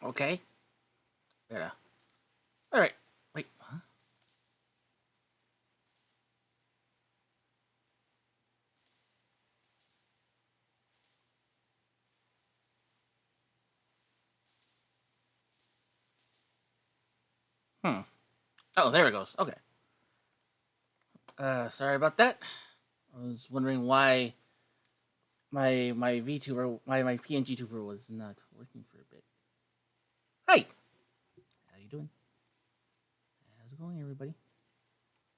Okay. Yeah. All right. Wait. Huh? Hmm. Oh, there it goes. Okay. Sorry about that. I was wondering why my VTuber, my PNG tuber was not working for a bit. Hi. How you doing? How's it going, everybody?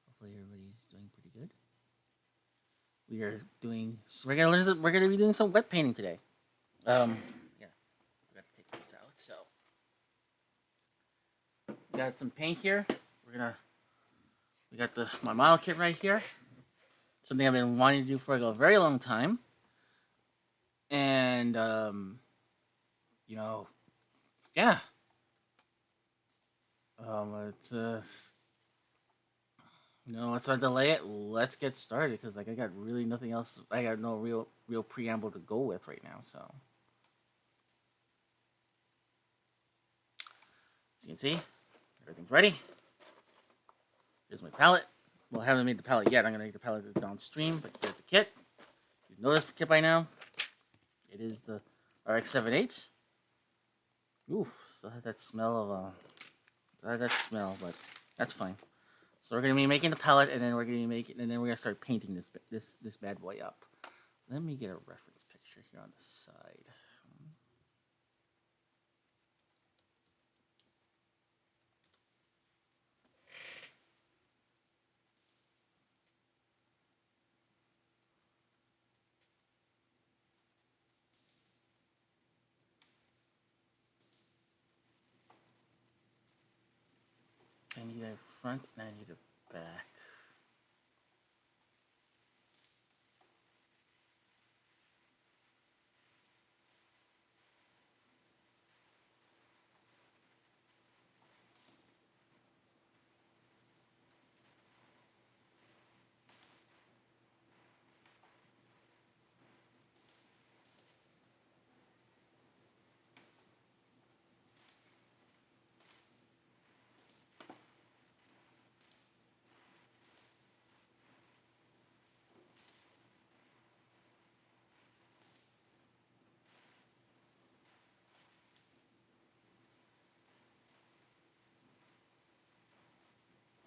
Hopefully, everybody's doing pretty good. We are doing. So we're gonna be doing some wet painting today. Yeah. We got to take this out. So we got some paint here. We're gonna. We got my model kit right here. Something I've been wanting to do for a very long time. And you know, yeah. It's let's not delay it. Let's get started because I got really nothing else. I got no real preamble to go with right now. So as you can see, everything's ready. Here's my palette. Well, I haven't made the palette yet. I'm gonna make the palette downstream, but here's the kit. You know this kit by now. It is the RX-78. Oof, still has that smell of that smell, but that's fine. So we're gonna be making the palette, and then we're gonna start painting this bad boy up. Let me get a reference picture here on the side. I need a front and I need a back.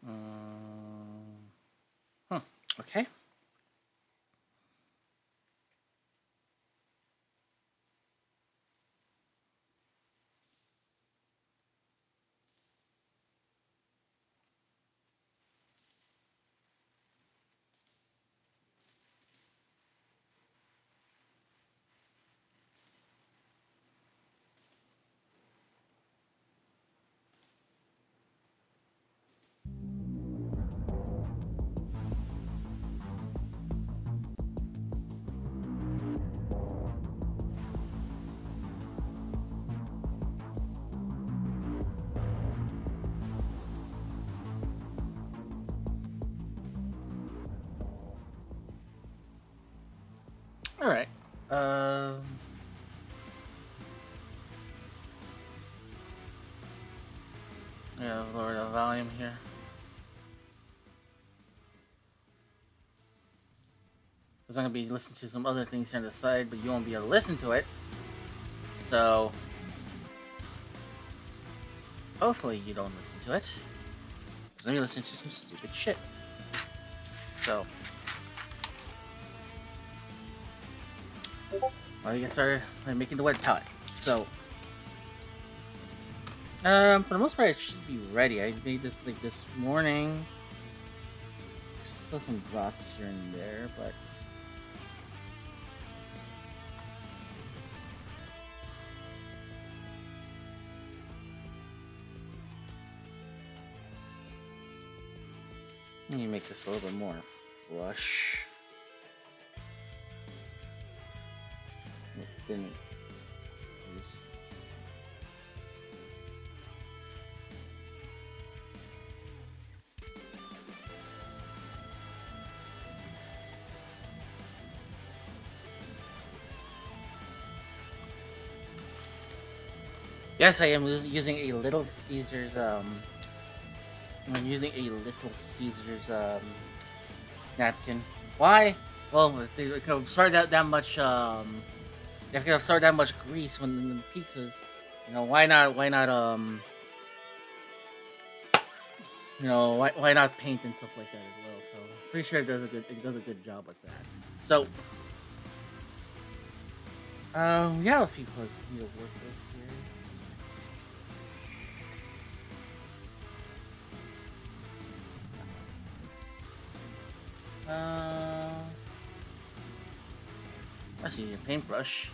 Hmm. Okay. All right. Yeah, lower the volume here. Because I'm gonna be listening to some other things here on the side, but you won't be able to listen to it. So hopefully you don't listen to it. Because I'm listening to some stupid shit. So I'll get started by making the wet palette. So for the most part, it should be ready. I made this like this morning. There's still some drops here and there, but let me make this a little bit more flush. Thin. Yes, I am using a Little Caesars. I'm using a Little Caesars napkin. Why? Well, if they could absorb that much they could absorb that much grease when in the pizzas. You know, why not? Why not? Why not paint and stuff like that as well? So pretty sure it does a good job with that. So we have a few hoods we need to work with here. Let's see, a paintbrush.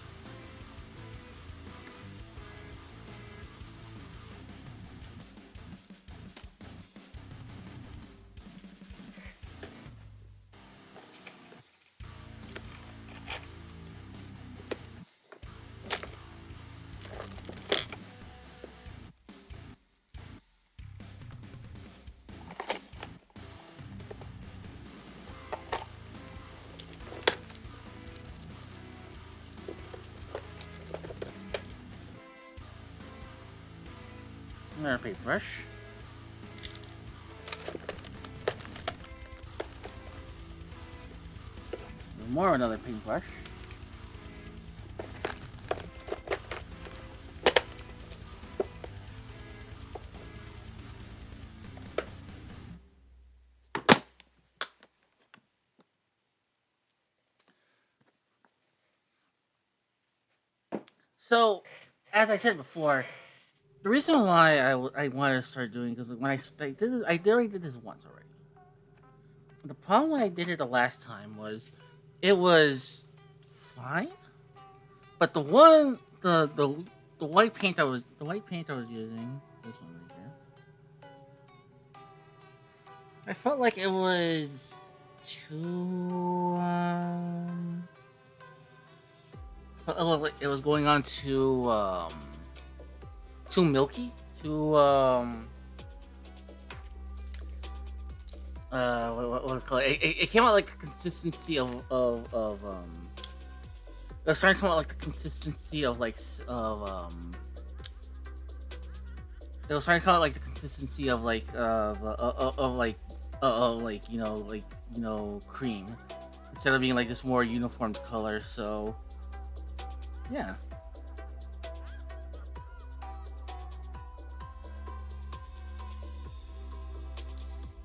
Another paintbrush. More another paintbrush. So, as I said before, the reason why I wanted to start doing because when I already did this once already. The problem when I did it the last time was it was fine, but the white paint I was using, this one right here, I felt like it was too it was going on too milky, too what do I call it? It came out like the consistency of it was starting to come out like the consistency of it was starting to come out like the consistency of cream instead of being like this more uniformed color. So yeah.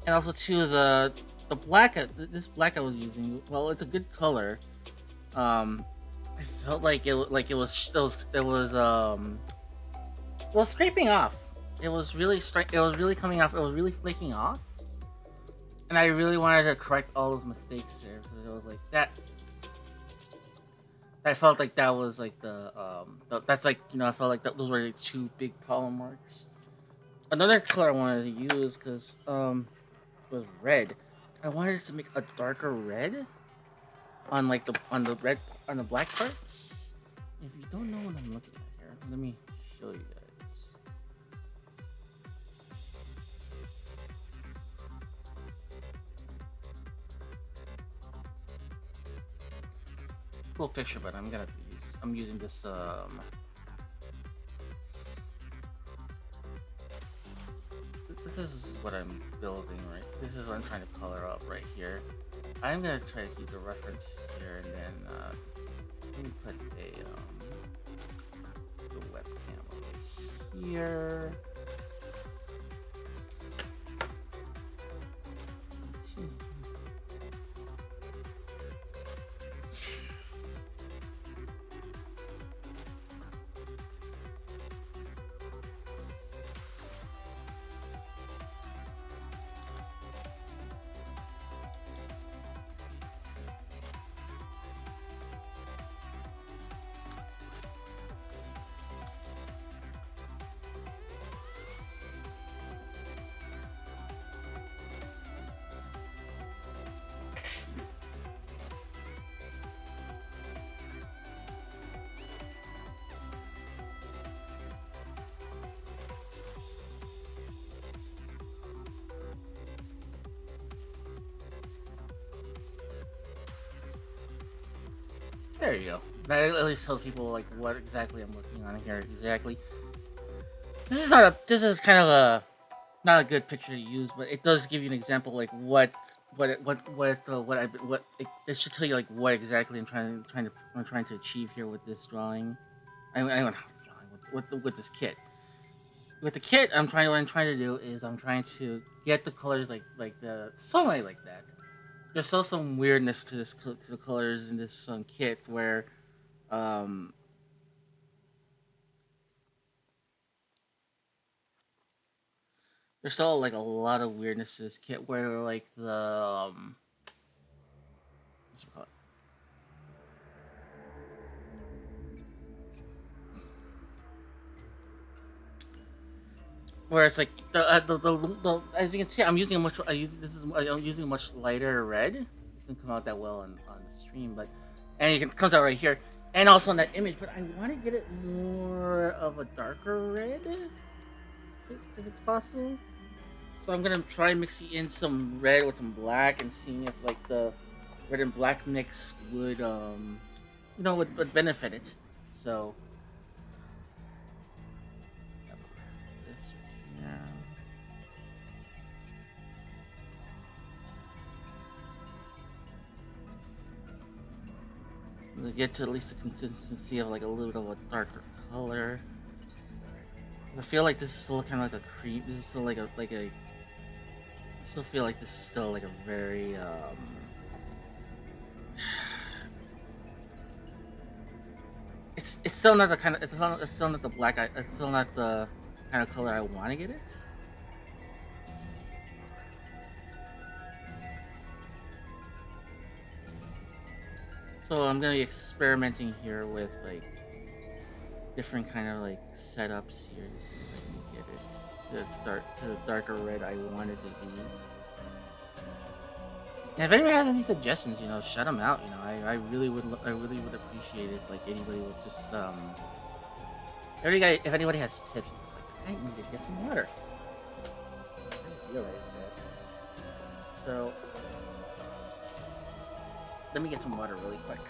And also too the black this black I was using. Well, it's a good color. I felt like it was scraping off. It was really it was really coming off. It was really flaking off. And I really wanted to correct all those mistakes there because it was like that. I felt like that was like that's like I felt like those were like two big problem marks. Another color I wanted to use because was red. I wanted to make a darker red on like on the black parts. If you don't know what I'm looking at here, let me show you guys. Cool picture, but I'm using this this is what I'm building, right? This is what I'm trying to color up right here. I'm gonna try to keep the reference here, and then let me put the webcam over here. There you go. That at least tells people like what exactly I'm looking on here exactly. This is kind of a not a good picture to use, but it does give you an example like what it should tell you like what exactly I'm trying to achieve here with this drawing. I went with this kit. With the kit, what I'm trying to do is I'm trying to get the colors like the sunlight like that. There's still some weirdness to to the colors in this kit where um there's still like a lot of weirdness to this kit where like the what's it called? Where it's like the as you can see, I'm using a much I'm using a much lighter red. It doesn't come out that well on the stream, but it comes out right here, and also on that image. But I want to get it more of a darker red, if it's possible. So I'm gonna try mixing in some red with some black and seeing if like the red and black mix would would benefit it. So yeah. Get to at least the consistency of like a little bit of a darker color. I feel like this is still kind of like a cream. This is still I still feel like this is still like a very it's still not the kind of it's still not the black. It's still not the kind of color I want to get it. So I'm gonna be experimenting here with like different kind of like setups here to see if I can get it to the darker red I want it to be. And if anybody has any suggestions, shout them out. I really would appreciate it. Like anybody would just if anybody has tips and stuff like that, I need to get some water. I realize that. So let me get some water really quick.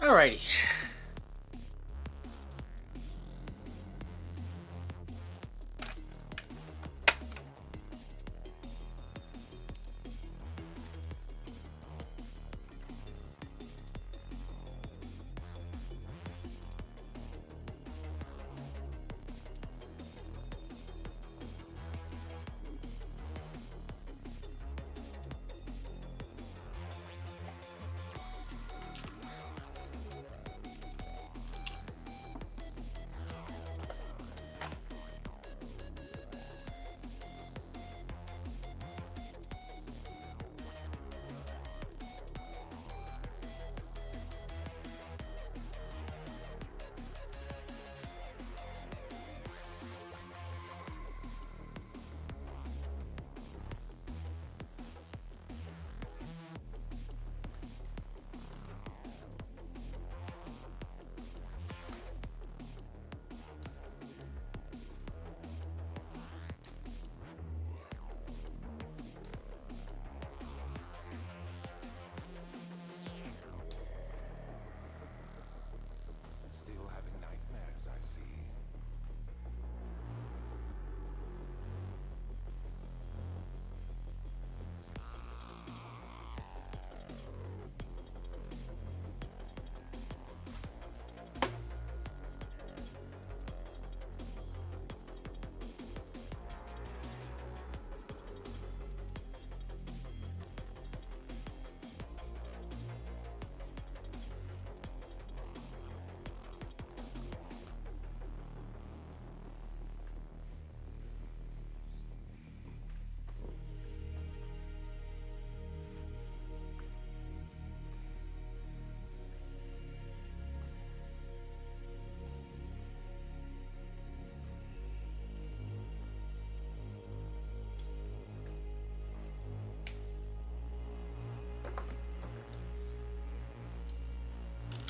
Alrighty.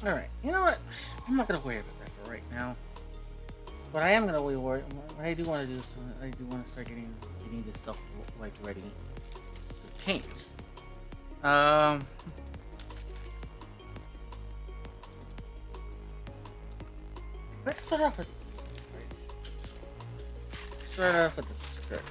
Alright, you know what? I'm not gonna worry about that for right now. But I am gonna worry. What I do want to do is I do want to start getting this stuff like ready. So paint. Let's start off with the skirt.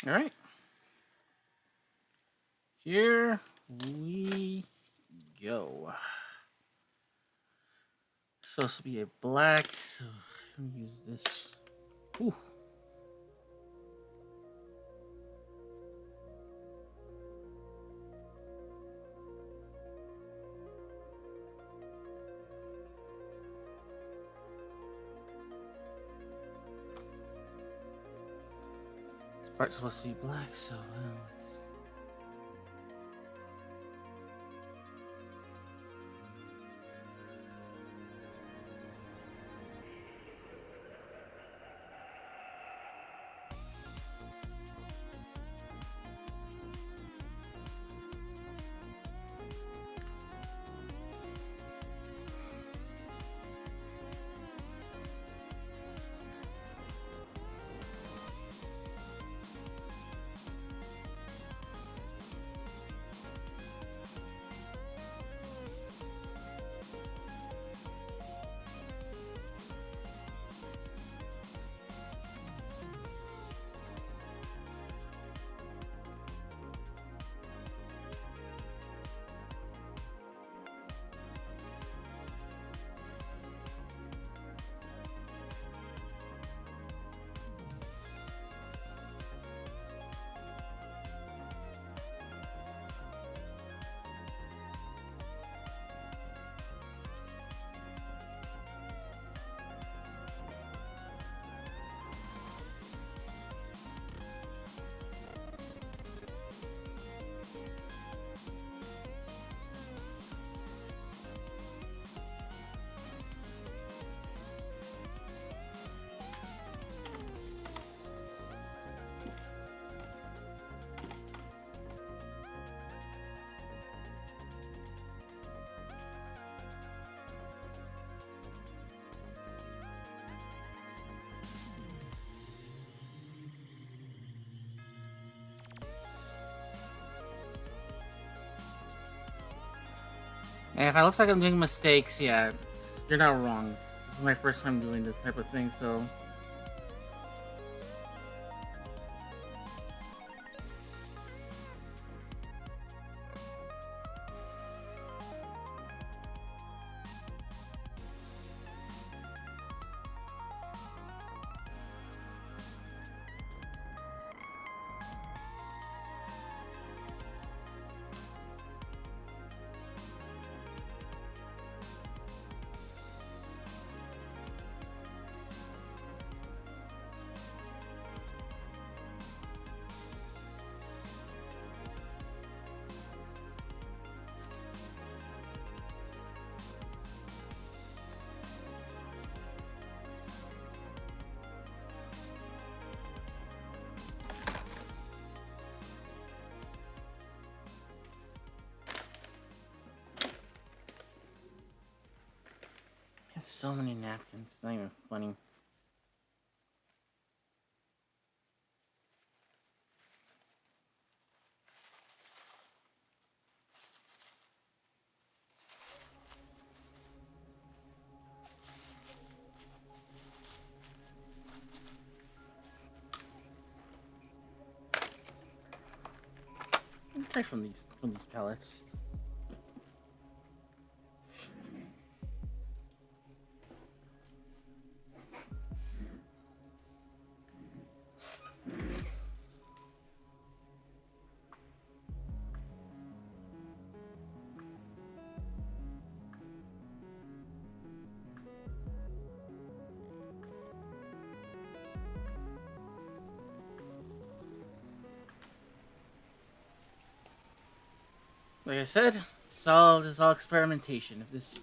All right. Here we go. So this will be a black. So I'm gonna use this. Ooh. This part's supposed to be black, so and if it looks like I'm doing mistakes, yeah, you're not wrong. This is my first time doing this type of thing, so. so many napkins. It's not even funny. Try from these pallets. Like I said, it's all experimentation. If this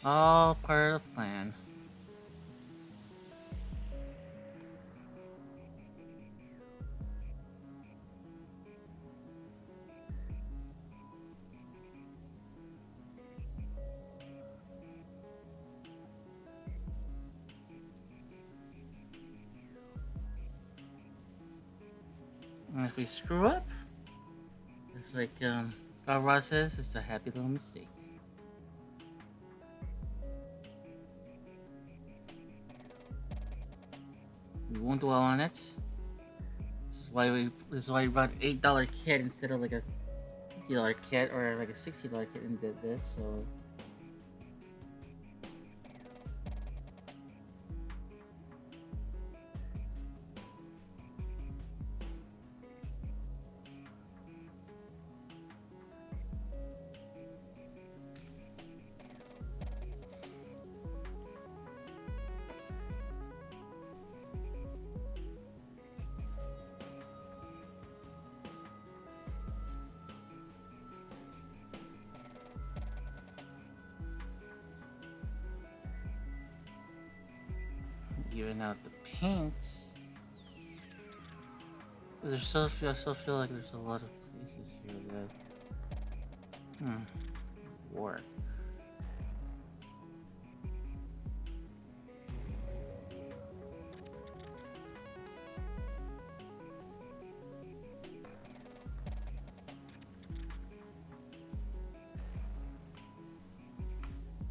all part of the plan. And if we screw up, it's like Ross says, it's a happy little mistake. We won't dwell on it. This is why we bought $8 kit instead of like a $50 kit or like a $60 kit and did this. So even out the paint. I still feel like there's a lot of places here that work.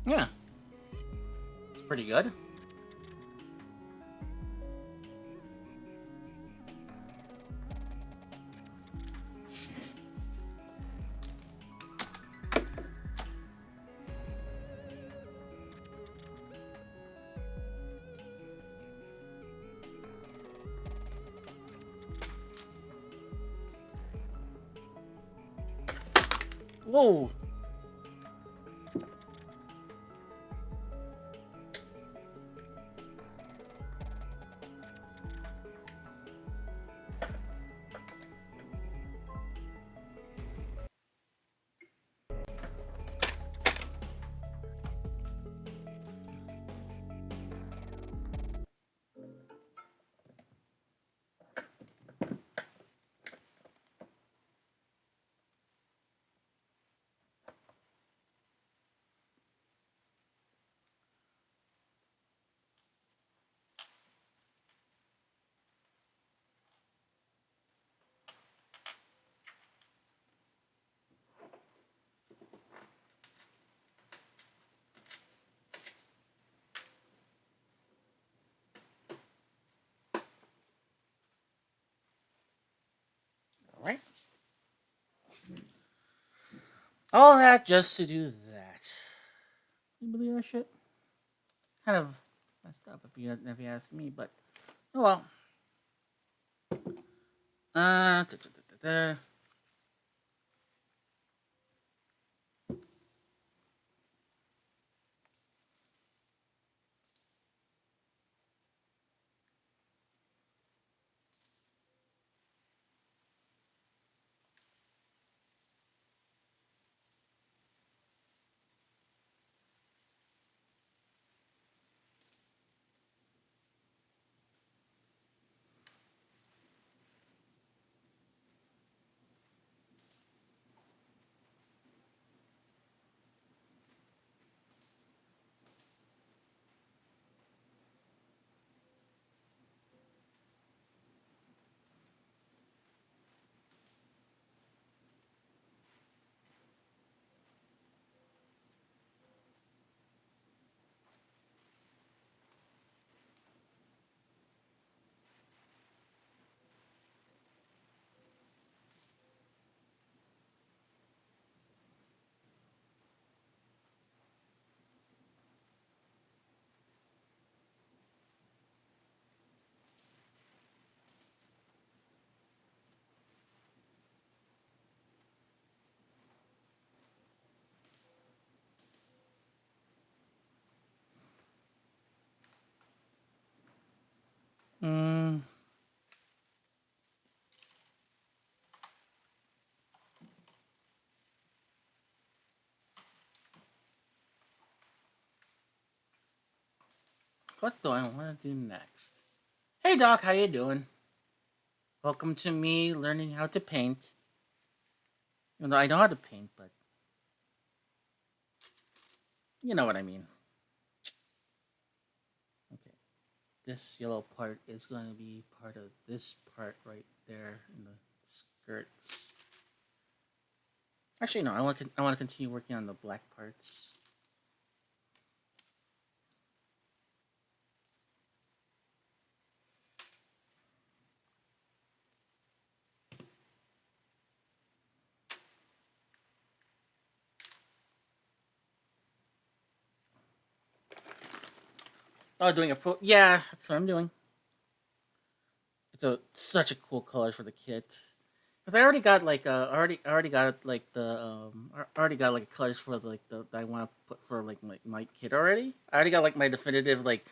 Yeah, it's pretty good. Whoa! Alright. All that just to do that. You believe that shit? Kind of messed up if you ask me, but oh well. Da, da, da, da. Mm. What do I want to do next? Hey Doc, how you doing? Welcome to me learning how to paint. Even though I know how to paint, but you know what I mean. Okay, this yellow part is going to be part of this part right there in the skirts. Actually, no. I want to continue working on the black parts. Oh, doing a pro. Yeah, that's what I'm doing. It's such a cool color for the kit. Cause I already got like I already got like I already got like colors for like the that I want to put for like my kit already. I already got like my definitive like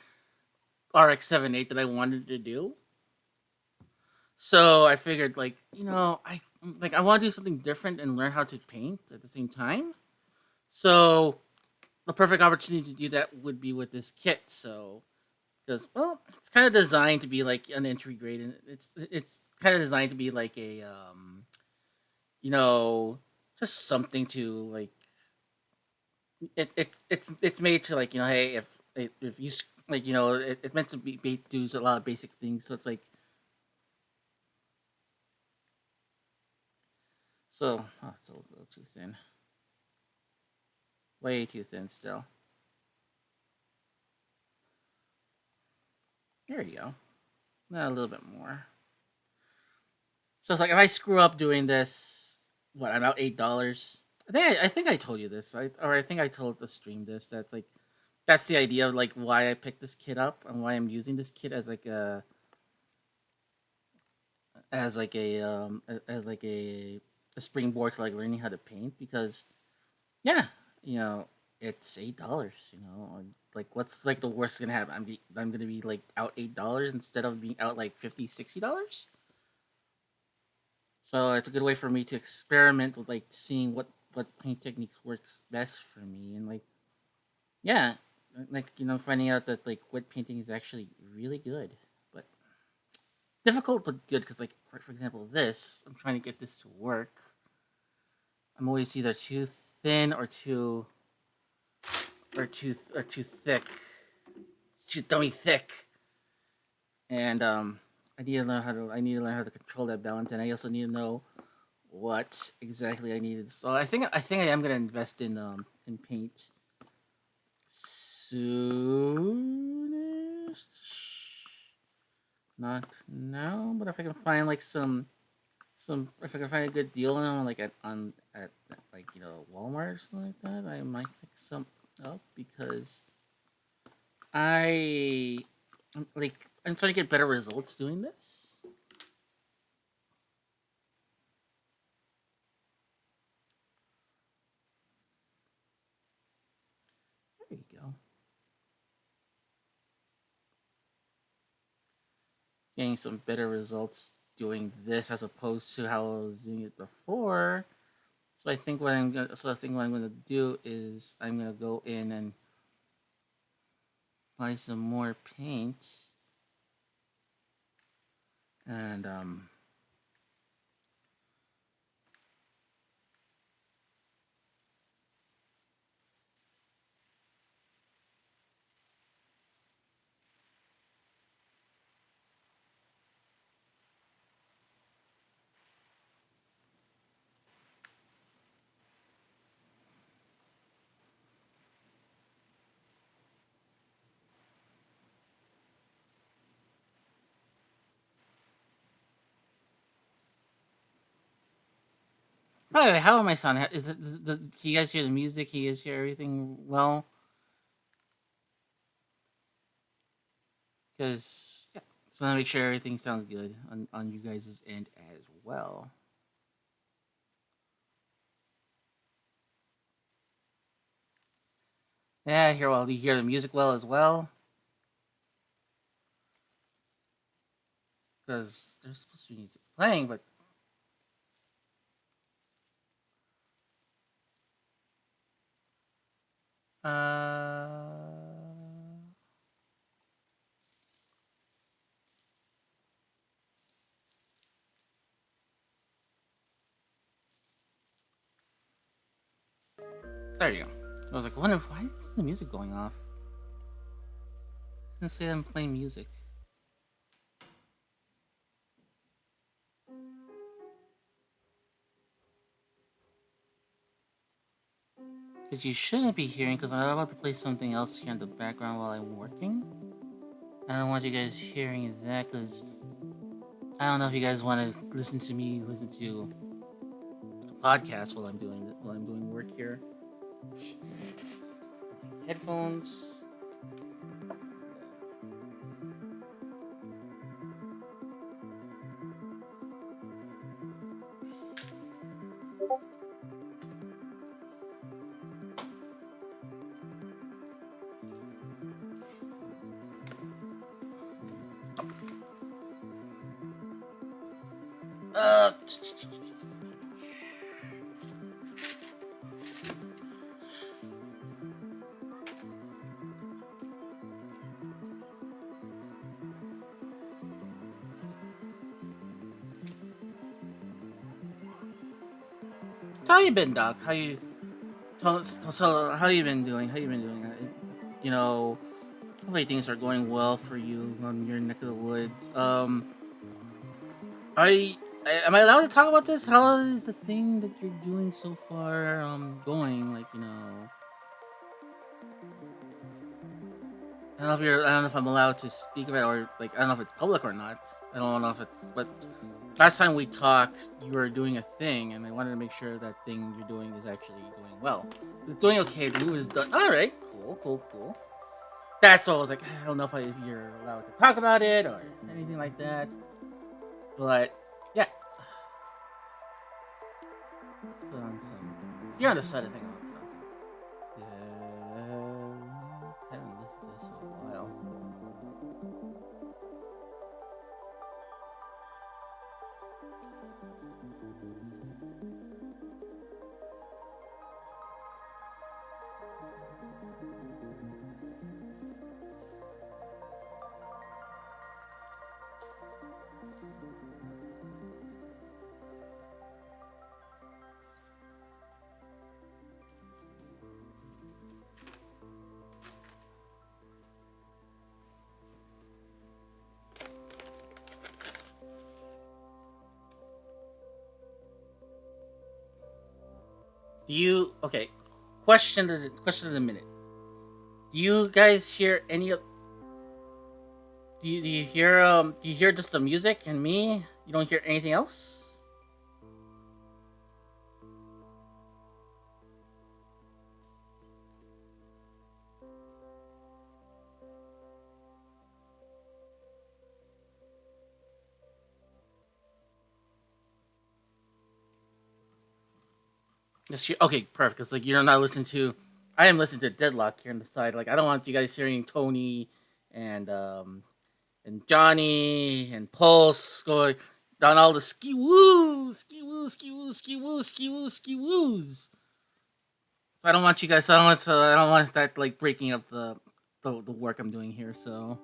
RX-78 that I wanted to do. So I figured like I want to do something different and learn how to paint at the same time. So the perfect opportunity to do that would be with this kit. So because well, it's kind of designed to be like an entry grade, and it's kind of designed to be like a you know just something to like it's made to like hey if you like it's meant to be do a lot of basic things. So it's like it's a little too thin, way too thin still. There you go. A little bit more. So it's like if I screw up doing this, what I'm out $8. I think I told you this. I think I told the stream this. That's like that's the idea of like why I picked this kit up and why I'm using this kit as like a springboard to like learning how to paint because yeah you know it's $8 like what's like the worst gonna happen I'm gonna be like out $8 instead of being out like $50-$60. So it's a good way for me to experiment with like seeing what paint techniques works best for me and like yeah like finding out that like wet painting is actually really good but difficult but good because like for example this I'm trying to get this to work. I'm always either too thin or too thick. It's too dummy thick and I need to learn how to control that balance and I also need to know what exactly I needed. So I think I am gonna invest in paint soon. Not now, but if I can find like some if I can find a good deal on them, like at like Walmart or something like that, I might pick some up because I I'm trying to get better results doing this. There you go. Getting some better results doing this as opposed to how I was doing it before. So I think what I'm gonna do is I'm gonna go in and buy some more paint and by the way, how am I sounding? Can you guys hear the music? Can you guys hear everything well? Because yeah, so I want to make sure everything sounds good on you guys' end as well. Yeah, I hear well. You hear the music well as well. because there's supposed to be music playing, but there you go. I was like, I wonder why is the music going off? It's gonna say I'm playing music. Because you shouldn't be hearing, because I'm about to play something else here in the background while I'm working. I don't want you guys hearing that, because I don't know if you guys want to listen to me listen to a podcast while I'm doing work here. Headphones. Uh, how you been, Doc? So how you been doing? How you been doing? You know, hopefully things are going well for you on your neck of the woods. I, am I allowed to talk about this? How is the thing that you're doing so far going? Like, I don't know if I'm allowed to speak about it, or like I don't know if it's public or not. I don't know if it's but last time we talked you were doing a thing and I wanted to make sure that thing you're doing is actually going well. It's doing okay, the move is done. Alright, cool. That's all. I was like, I don't know if you're allowed to talk about it or anything like that. But yeah. Let's put on some here on the side of thing. I haven't listened to this in a while. Do you okay? Question of the minute. Do you guys hear any of? Do you hear just the music and me? You don't hear anything else? Yes, okay, perfect. Because like you're not listening to, I am listening to Deadlock here on the side. Like I don't want you guys hearing Tony and and Johnny and Pulse going down all the ski woo, ski woo, ski woo, ski woo, ski woo, ski woos. So I don't want you guys. I don't want that like breaking up the work I'm doing here. So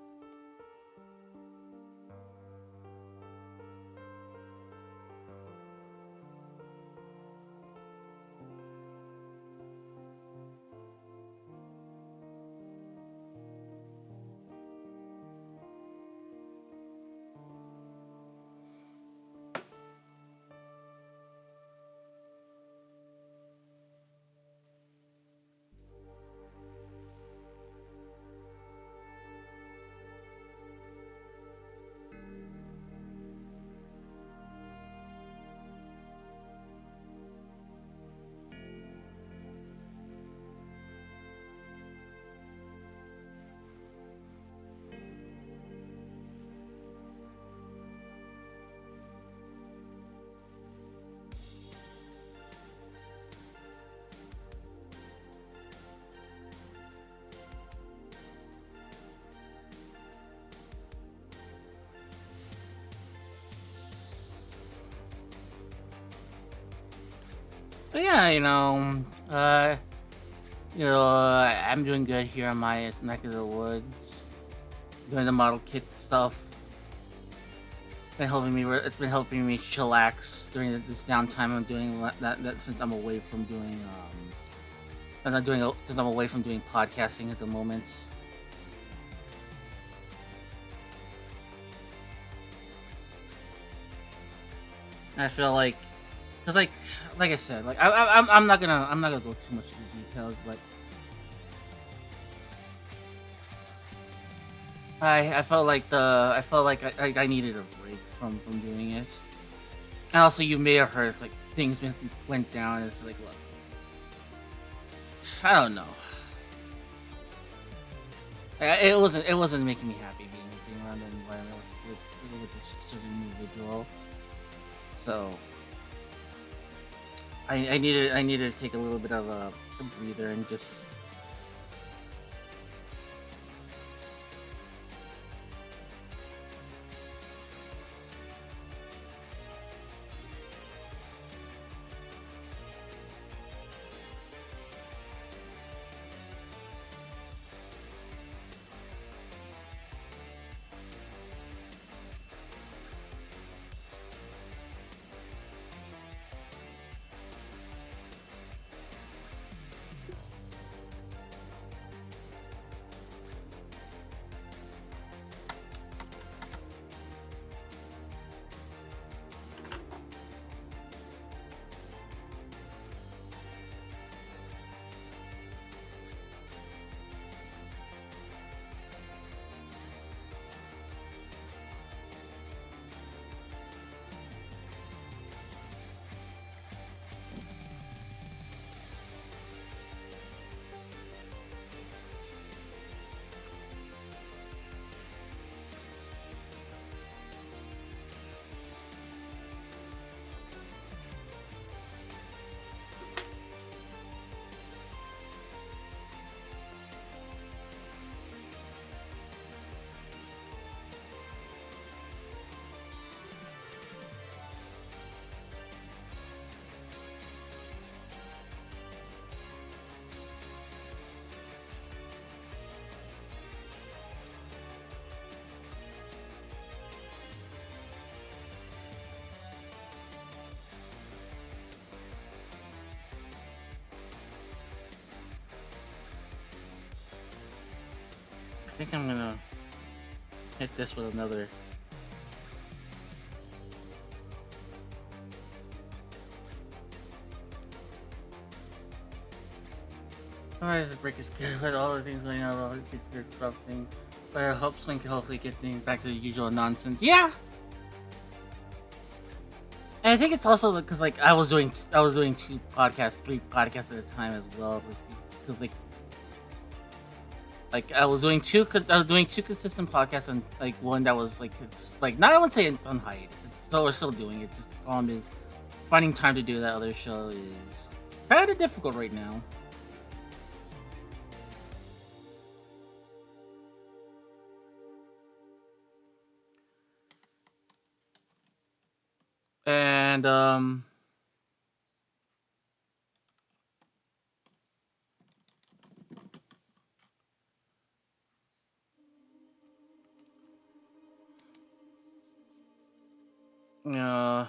But yeah, I'm doing good here on my neck of the woods, doing the model kit stuff. It's been helping me chillax during this downtime. I'm doing that since I'm away from doing since I'm away from doing podcasting at the moment. I feel like, cause like I said, like I'm not gonna go too much into details, but I felt like I needed a break from doing it. And also, you may have heard like went down. It's like, look, I don't know. It wasn't making me happy being around an environment with this certain individual. So I needed to take a little bit of a breather and just. I think I'm gonna hit this with another. Alright, the break is good with all the things going on. All the things, but I hope Swing can hopefully get things back to the usual nonsense. Yeah, and I think it's also because like I was doing 3 podcasts at a time as well, because I was doing 2 consistent podcasts, and like one that was like, it's like, not, I wouldn't say it's on hiatus. It's still, we're still doing it. Just the problem is finding time to do that other show is kind of difficult right now. And uh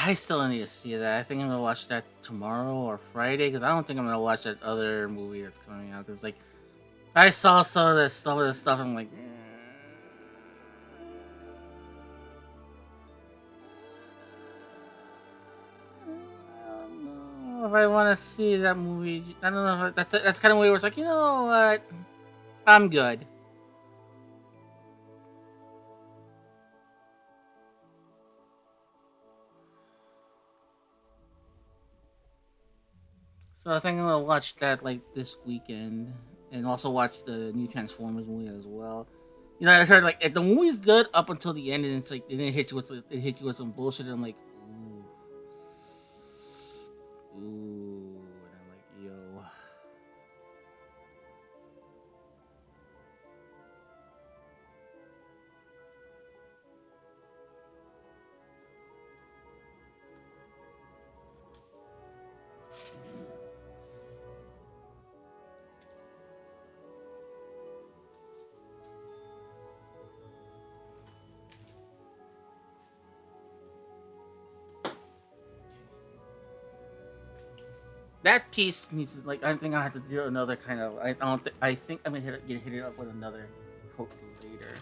I still need to see that. I think I'm gonna watch that tomorrow or Friday because I don't think I'm gonna watch that other movie that's coming out. Because like I saw some of the stuff. I'm like, I don't know if I want to see that movie. I don't know. If that's kind of movie where it's like, you know what, I'm good. So I think I'm gonna watch that like this weekend, and also watch the new Transformers movie as well. You know, I heard like if the movie's good up until the end, and it's like then it hit you with some bullshit. And I'm like, ooh, and I'm like, yo, that piece needs to, like I think I have to do another kind of. I don't. I think I'm gonna hit it up with another quote later.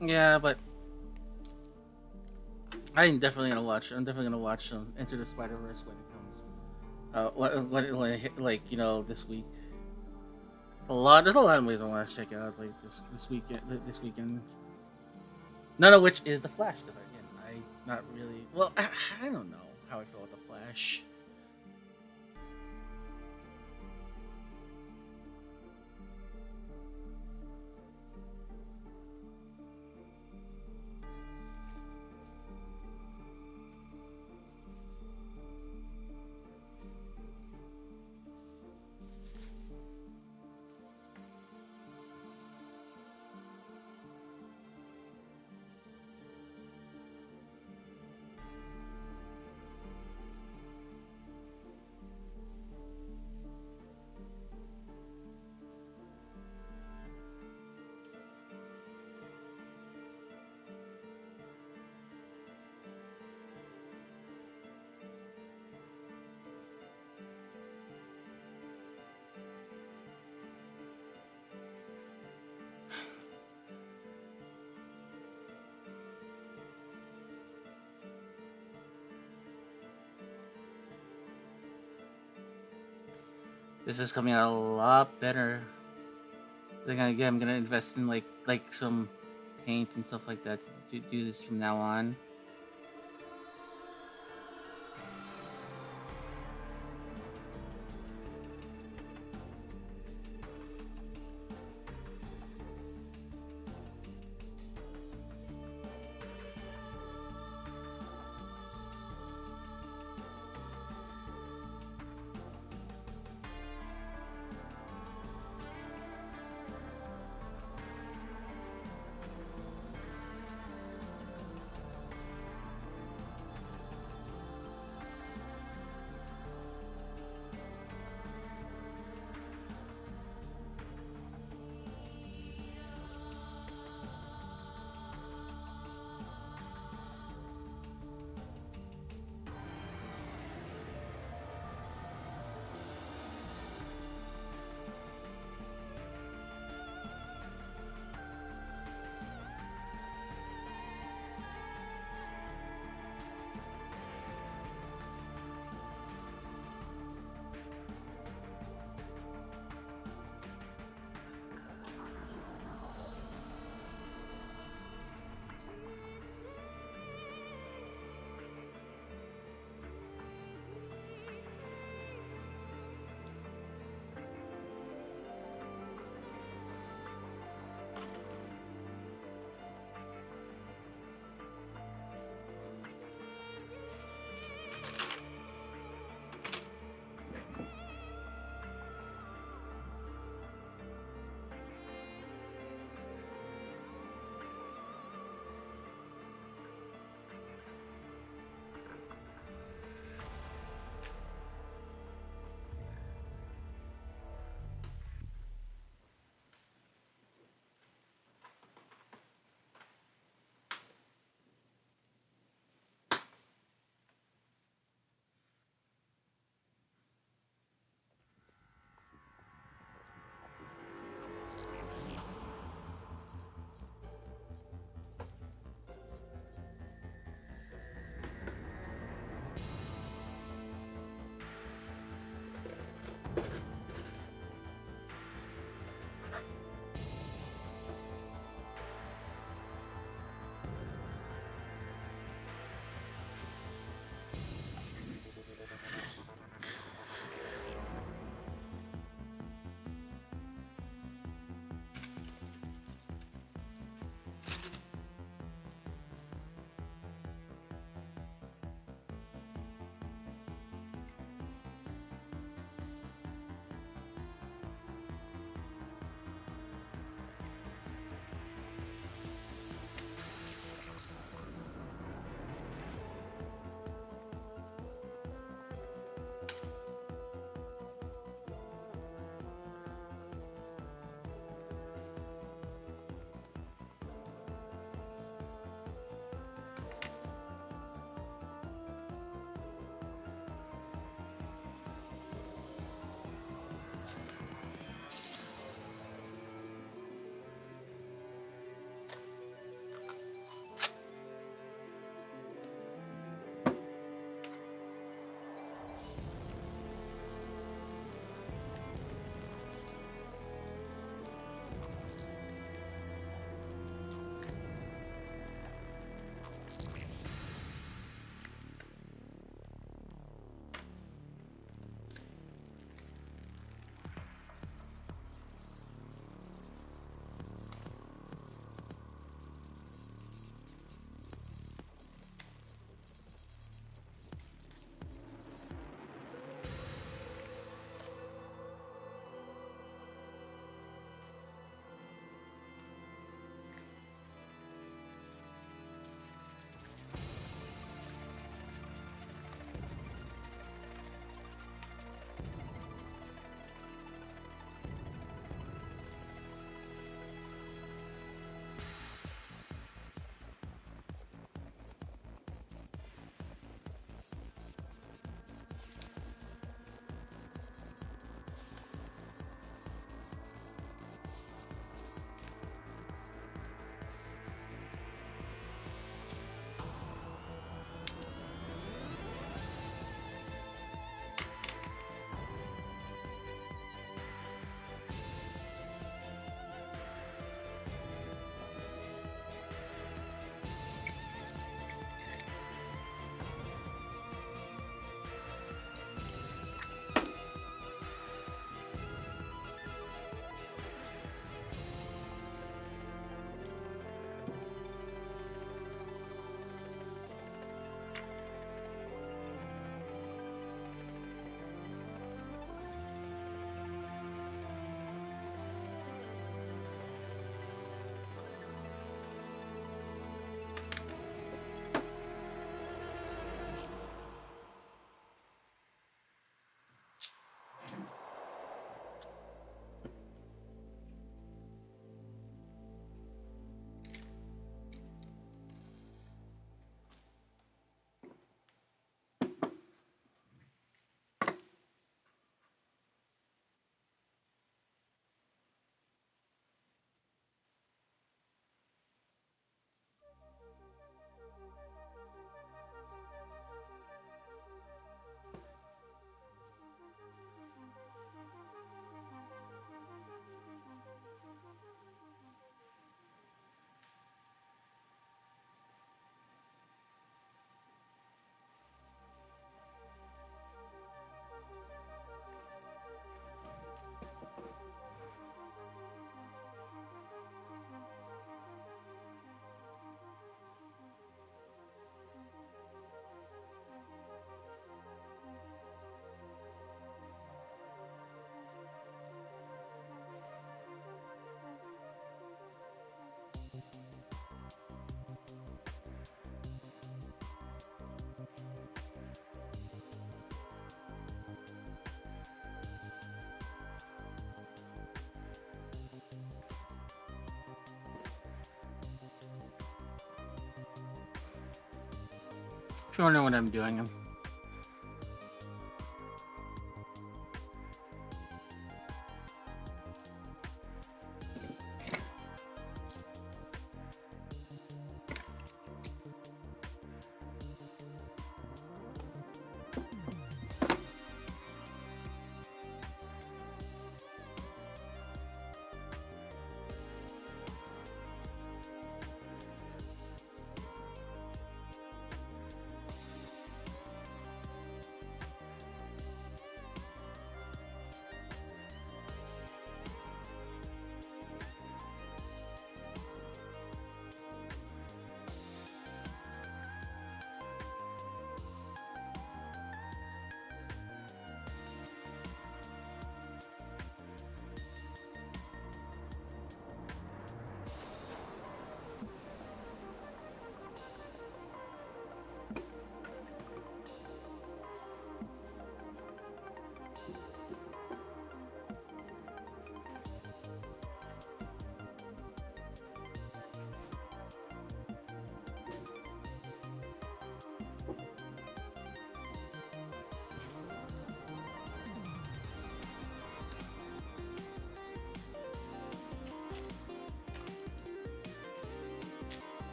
Yeah, but I'm definitely gonna watch. I'm definitely gonna watch Enter the Spider Verse when it comes. When it hit, like this week. There's a lot of movies I want to check out like this weekend. This weekend. None of which is the Flash because again, I not really. Well, I don't know how I feel about the Flash. This is coming out a lot better. Again, I'm gonna invest in like some paint and stuff like that to do this from now on. If you don't know what I'm doing,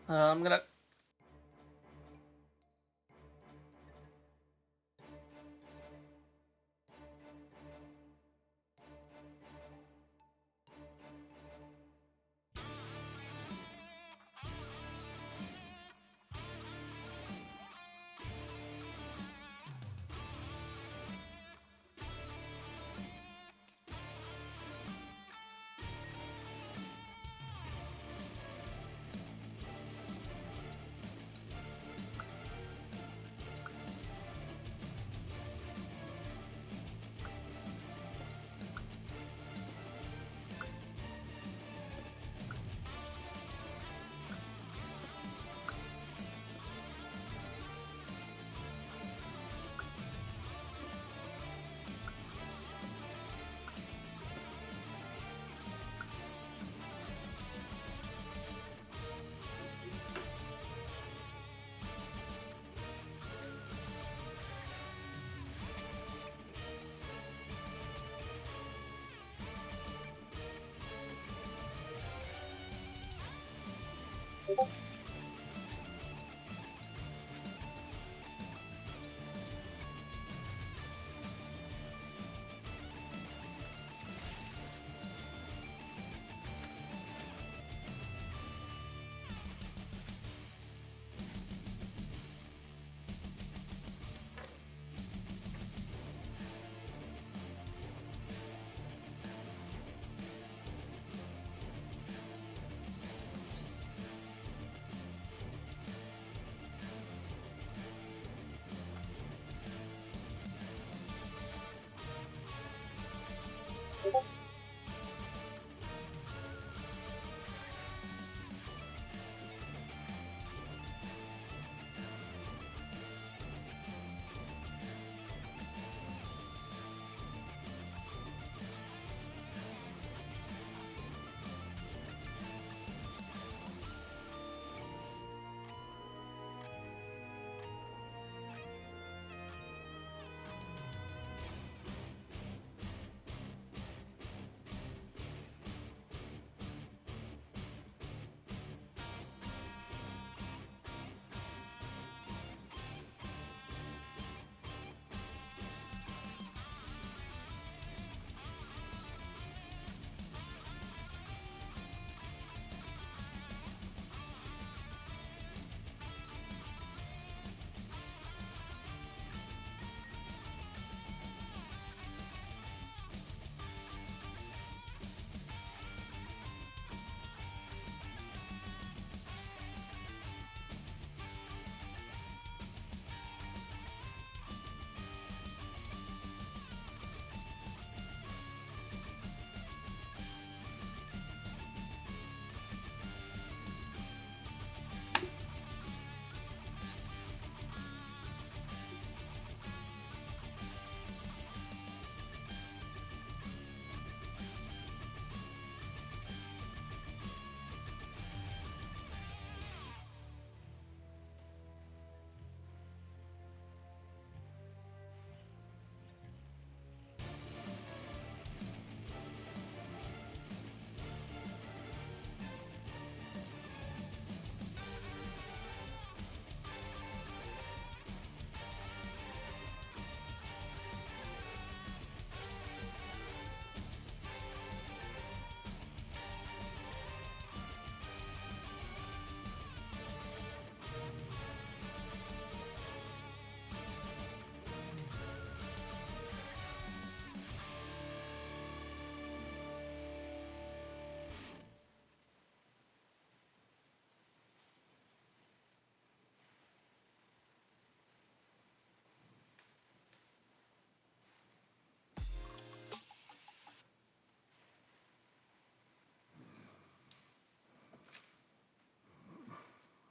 I'm gonna.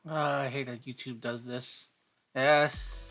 I hate that YouTube does this. Yes.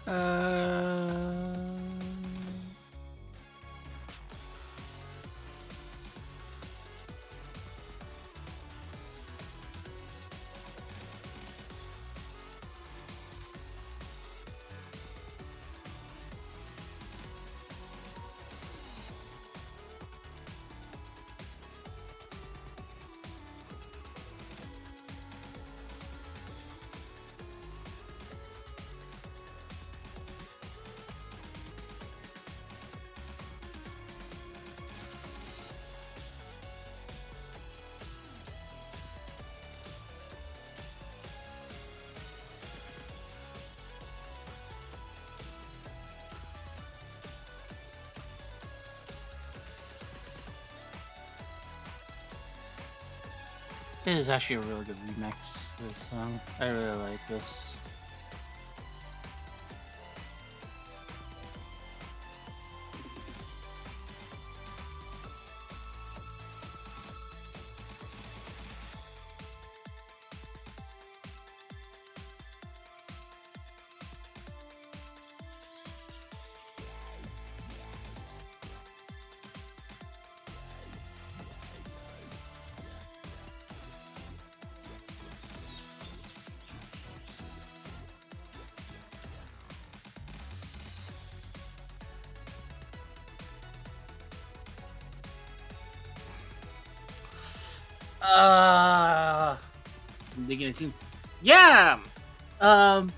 Uh, this is actually a really good remix for this song. I really like this. I'm digging it. Yeah. Um,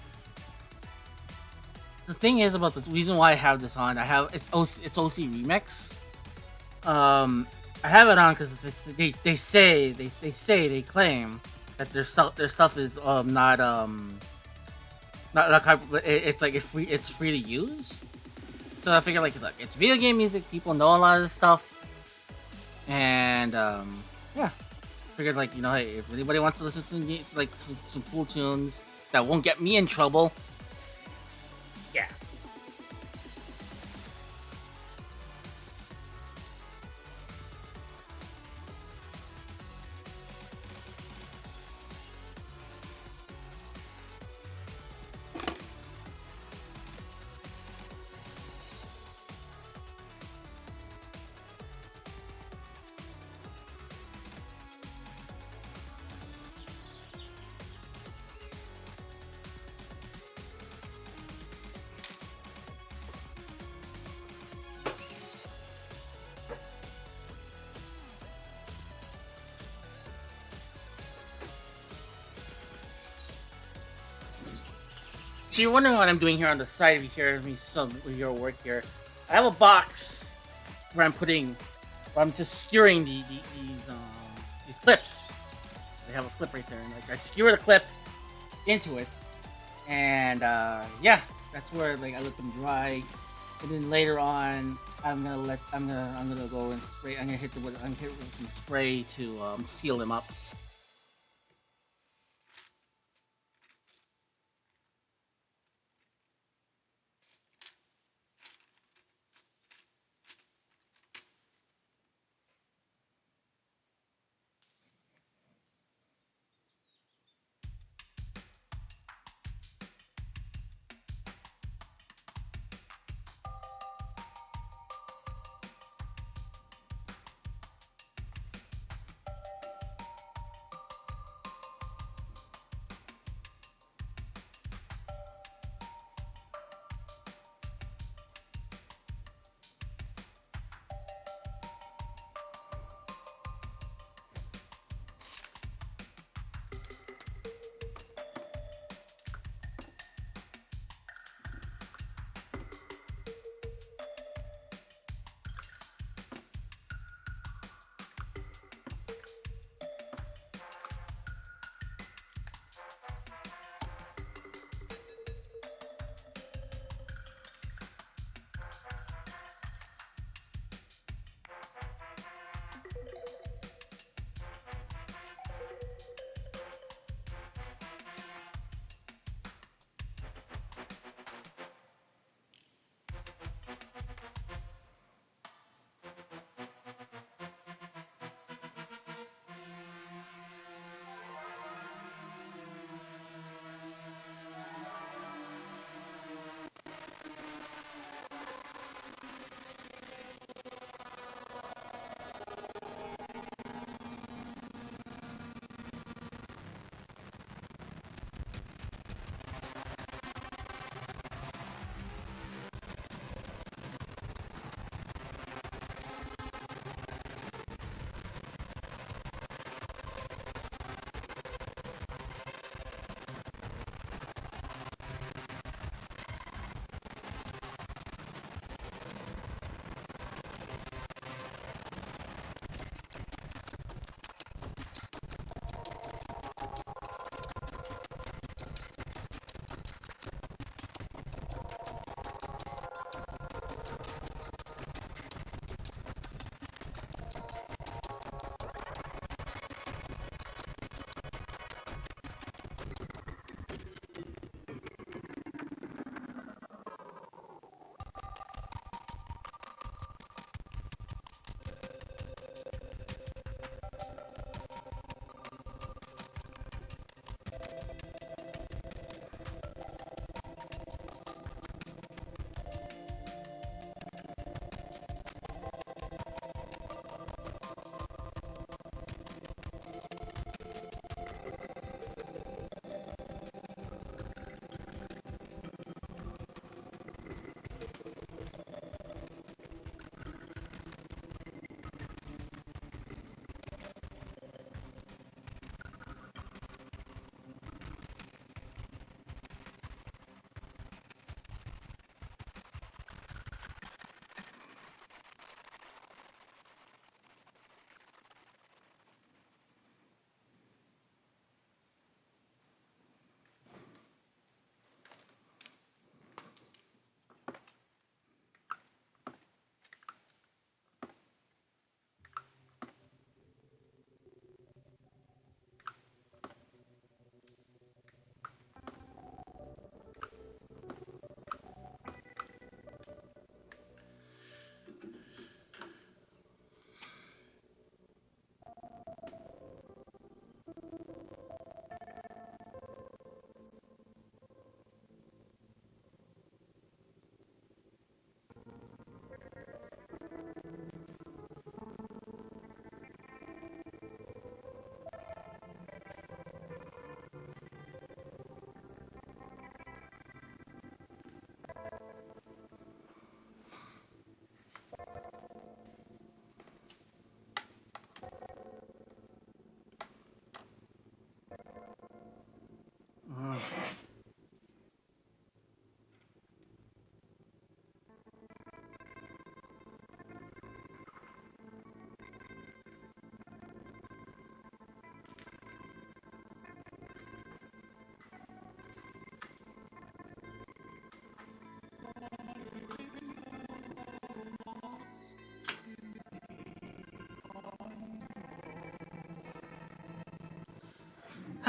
the thing is about the reason why I have this on, I have it's OC remix. I have it on because they claim that their stuff is not it's like it's free to use. So I figured like look, it's video game music. People know a lot of this stuff, and yeah, figured like hey, if anybody wants to listen to some cool tunes that won't get me in trouble, yeah. So you're wondering what I'm doing here on the side. If you hear me some your work here, I have a box where I'm just skewering these clips. They have a clip right there, and like I skewer the clip into it, and yeah, that's where like I let them dry, and then later on I'm gonna go and spray. I'm gonna hit it with some spray to seal them up.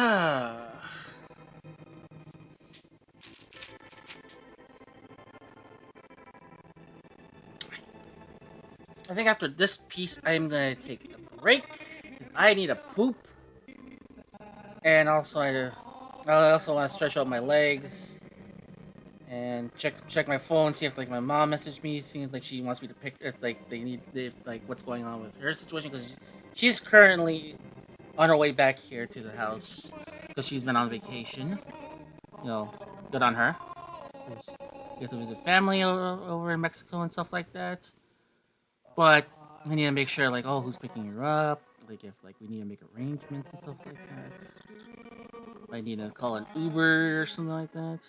I think after this piece, I'm gonna take a break. I need a poop, and also I also want to stretch out my legs and check my phone, see if like my mom messaged me, seeing like she wants me to pick if like they need if like what's going on with her situation because she's currently on her way back here to the house because she's been on vacation. You know, good on her. 'Cause she has to visit family over in Mexico and stuff like that. But we need to make sure like oh who's picking her up, like if like we need to make arrangements and stuff like that. I need to call an Uber or something like that.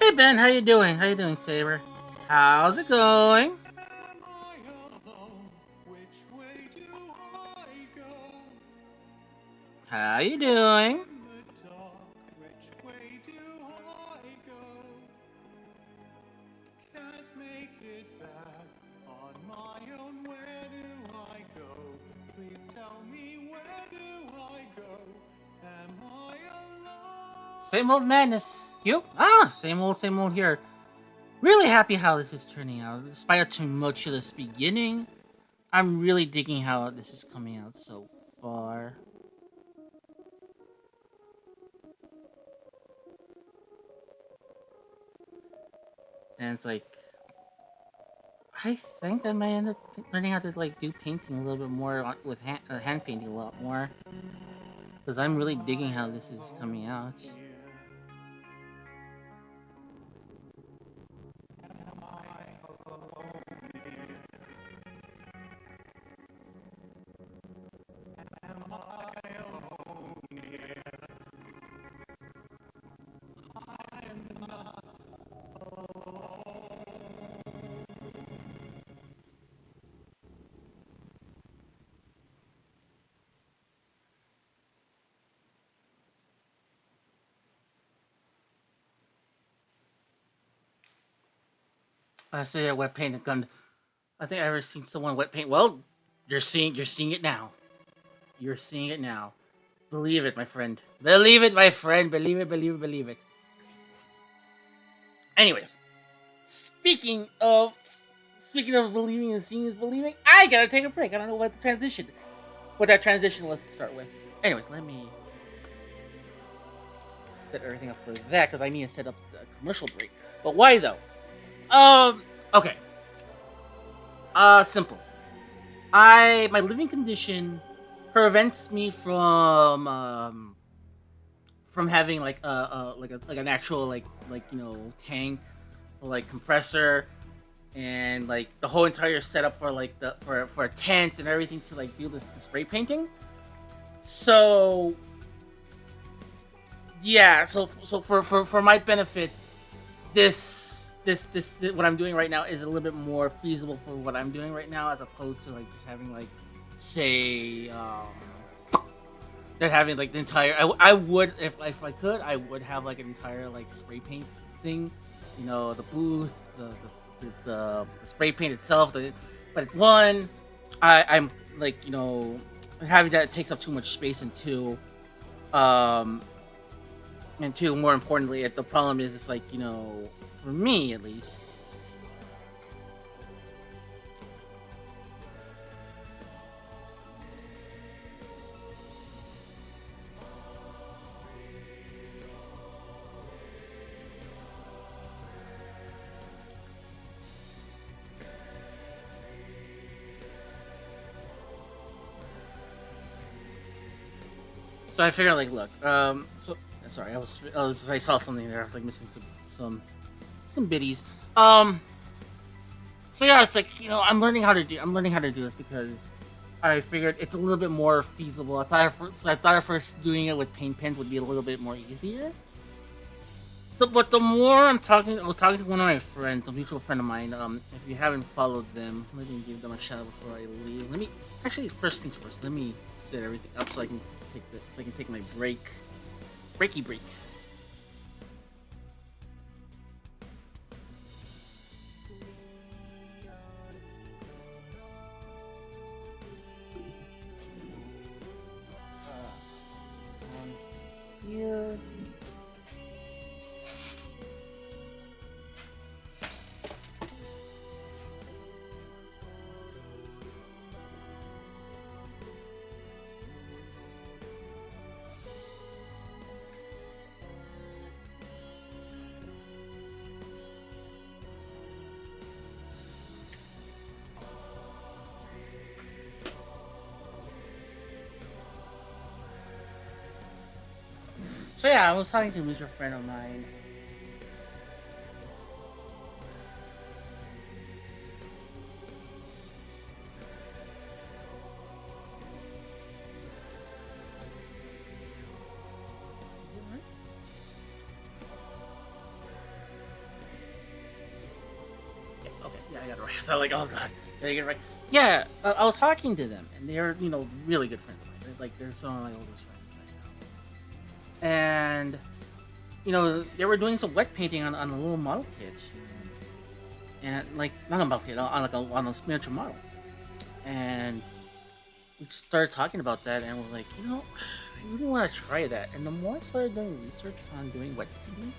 Hey Ben, how you doing? How you doing, Saber? How's it going? How you doing? Same old madness. You? Same old here. Really happy how this is turning out. Despite a tumultuous beginning, I'm really digging how this is coming out so far. And it's like, I think I might end up learning how to like do painting a little bit more with hand painting a lot more. Because I'm really digging how this is coming out. I say wet paint a gun. I think I ever seen someone wet paint. Well, you're seeing it now. You're seeing it now. Believe it, my friend. Believe it, my friend. Believe it. Anyways, speaking of believing and seeing is believing, I gotta take a break. I don't know what that transition was to start with. Anyways, let me set everything up for that because I need to set up the commercial break. But why though? Okay. Simple. My living condition prevents me from having like like an actual like you know tank or like compressor and like the whole entire setup for like for a tent and everything to like do the spray painting. So yeah, so for my benefit, this what I'm doing right now is a little bit more feasible for what I'm doing right now as opposed to like just having like say that having like the entire I would if I could I would have like an entire like spray paint thing, you know, the booth, the spray paint itself. But one, I'm like you know having that takes up too much space, um, and two more importantly, the problem is it's like you know for me at least. So I figured, like, look, so sorry, I saw something there. I was like missing some biddies. So yeah, it's like you know, I'm learning how to do this because I figured it's a little bit more feasible. I thought at first doing it with paint pens would be a little bit more easier. So, but the more I was talking to one of my friends, a mutual friend of mine. If you haven't followed them, let me give them a shout out before I leave. Let me actually first things first. Let me set everything up so I can take my break. So yeah, I was talking to a mutual friend of mine. Okay, yeah, I got it right. I was like, oh god, did I get it right? Yeah, I was talking to them, and they're really good friends of mine. They're some of my oldest friends right now. And they were doing some wet painting on a little model kit, and like not a model kit, on a miniature model. And we just started talking about that, and we're like, I really want to try that. And the more I started doing research on doing wet painting,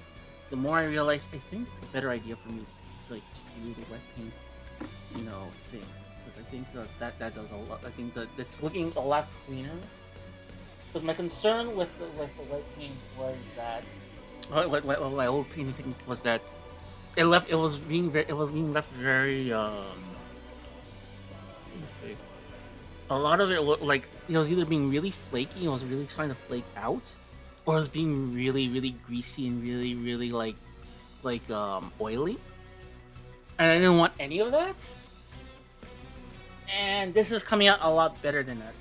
the more I realized I think it's a better idea for me to do the wet paint, thing. Because I think that does a lot. I think that it's looking a lot cleaner. Because my concern with the wet paint was that my old painting thing was that it was being left very a lot of it looked like it was either being really flaky, it was really starting to flake out, or it was being really really greasy and really really oily, and I didn't want any of that. And this is coming out a lot better than that.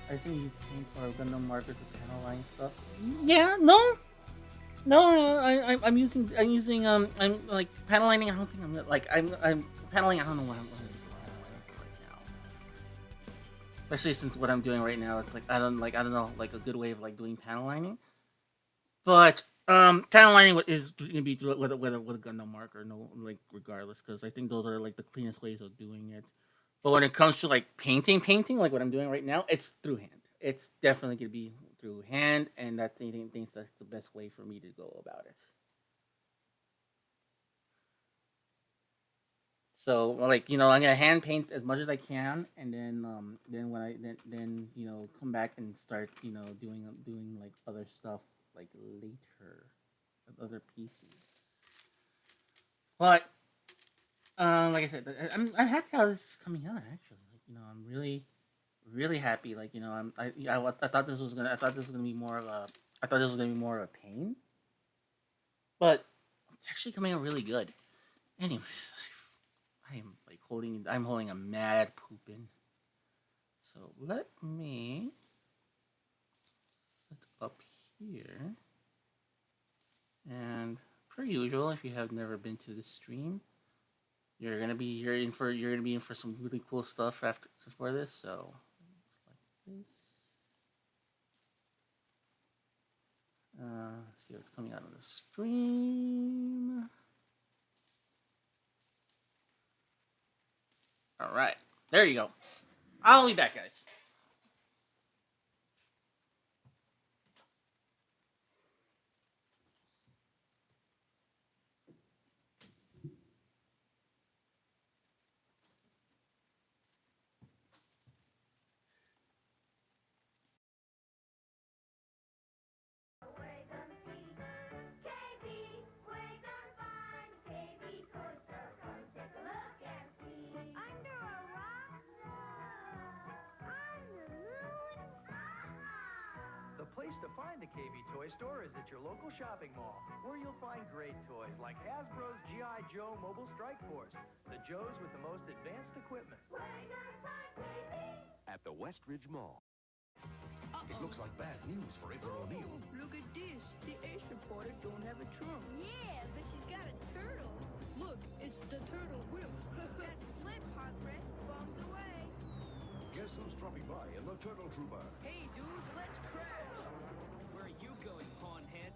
I think use paint or Gundam markers to panel line stuff. Yeah, no, I'm like panel lining. I don't think I'm paneling. I don't know what I'm doing right now. Especially since what I'm doing right now, it's like I don't know like a good way of like doing panel lining. But panel lining is gonna be with a Gundam marker, no, like regardless, because I think those are like the cleanest ways of doing it. But when it comes to like painting, like what I'm doing right now, it's through hand. It's definitely gonna be through hand, and that thinks that's the best way for me to go about it. So like I'm gonna hand paint as much as I can, and then when I then come back and start doing like other stuff like later, other pieces. But like I said, I'm happy how this is coming out. Actually, like, I'm really happy. Like I thought this was gonna be more of a pain, but it's actually coming out really good. Anyway, I'm holding a mad poopin'. So let me set up here, and per usual, if you have never been to this stream, you're gonna be in for some really cool stuff for this. So it's like this. Let's see what's coming out on the stream. All right, there you go. I'll be back, guys. The place to find the KB Toy Store is at your local shopping mall, where you'll find great toys like Hasbro's G.I. Joe Mobile Strike Force, the Joes with the most advanced equipment. At the Westridge Mall. It looks like bad news for April O'Neil. Look at this. The Ace reporter don't have a trunk. Yeah, but she's got a turtle. Look, it's the turtle whip. That's Flip, Heartbreak. Bombs away. Guess who's dropping by in the Turtle Trooper? Hey, dudes, let's crash. Where are you going, Pawnhead?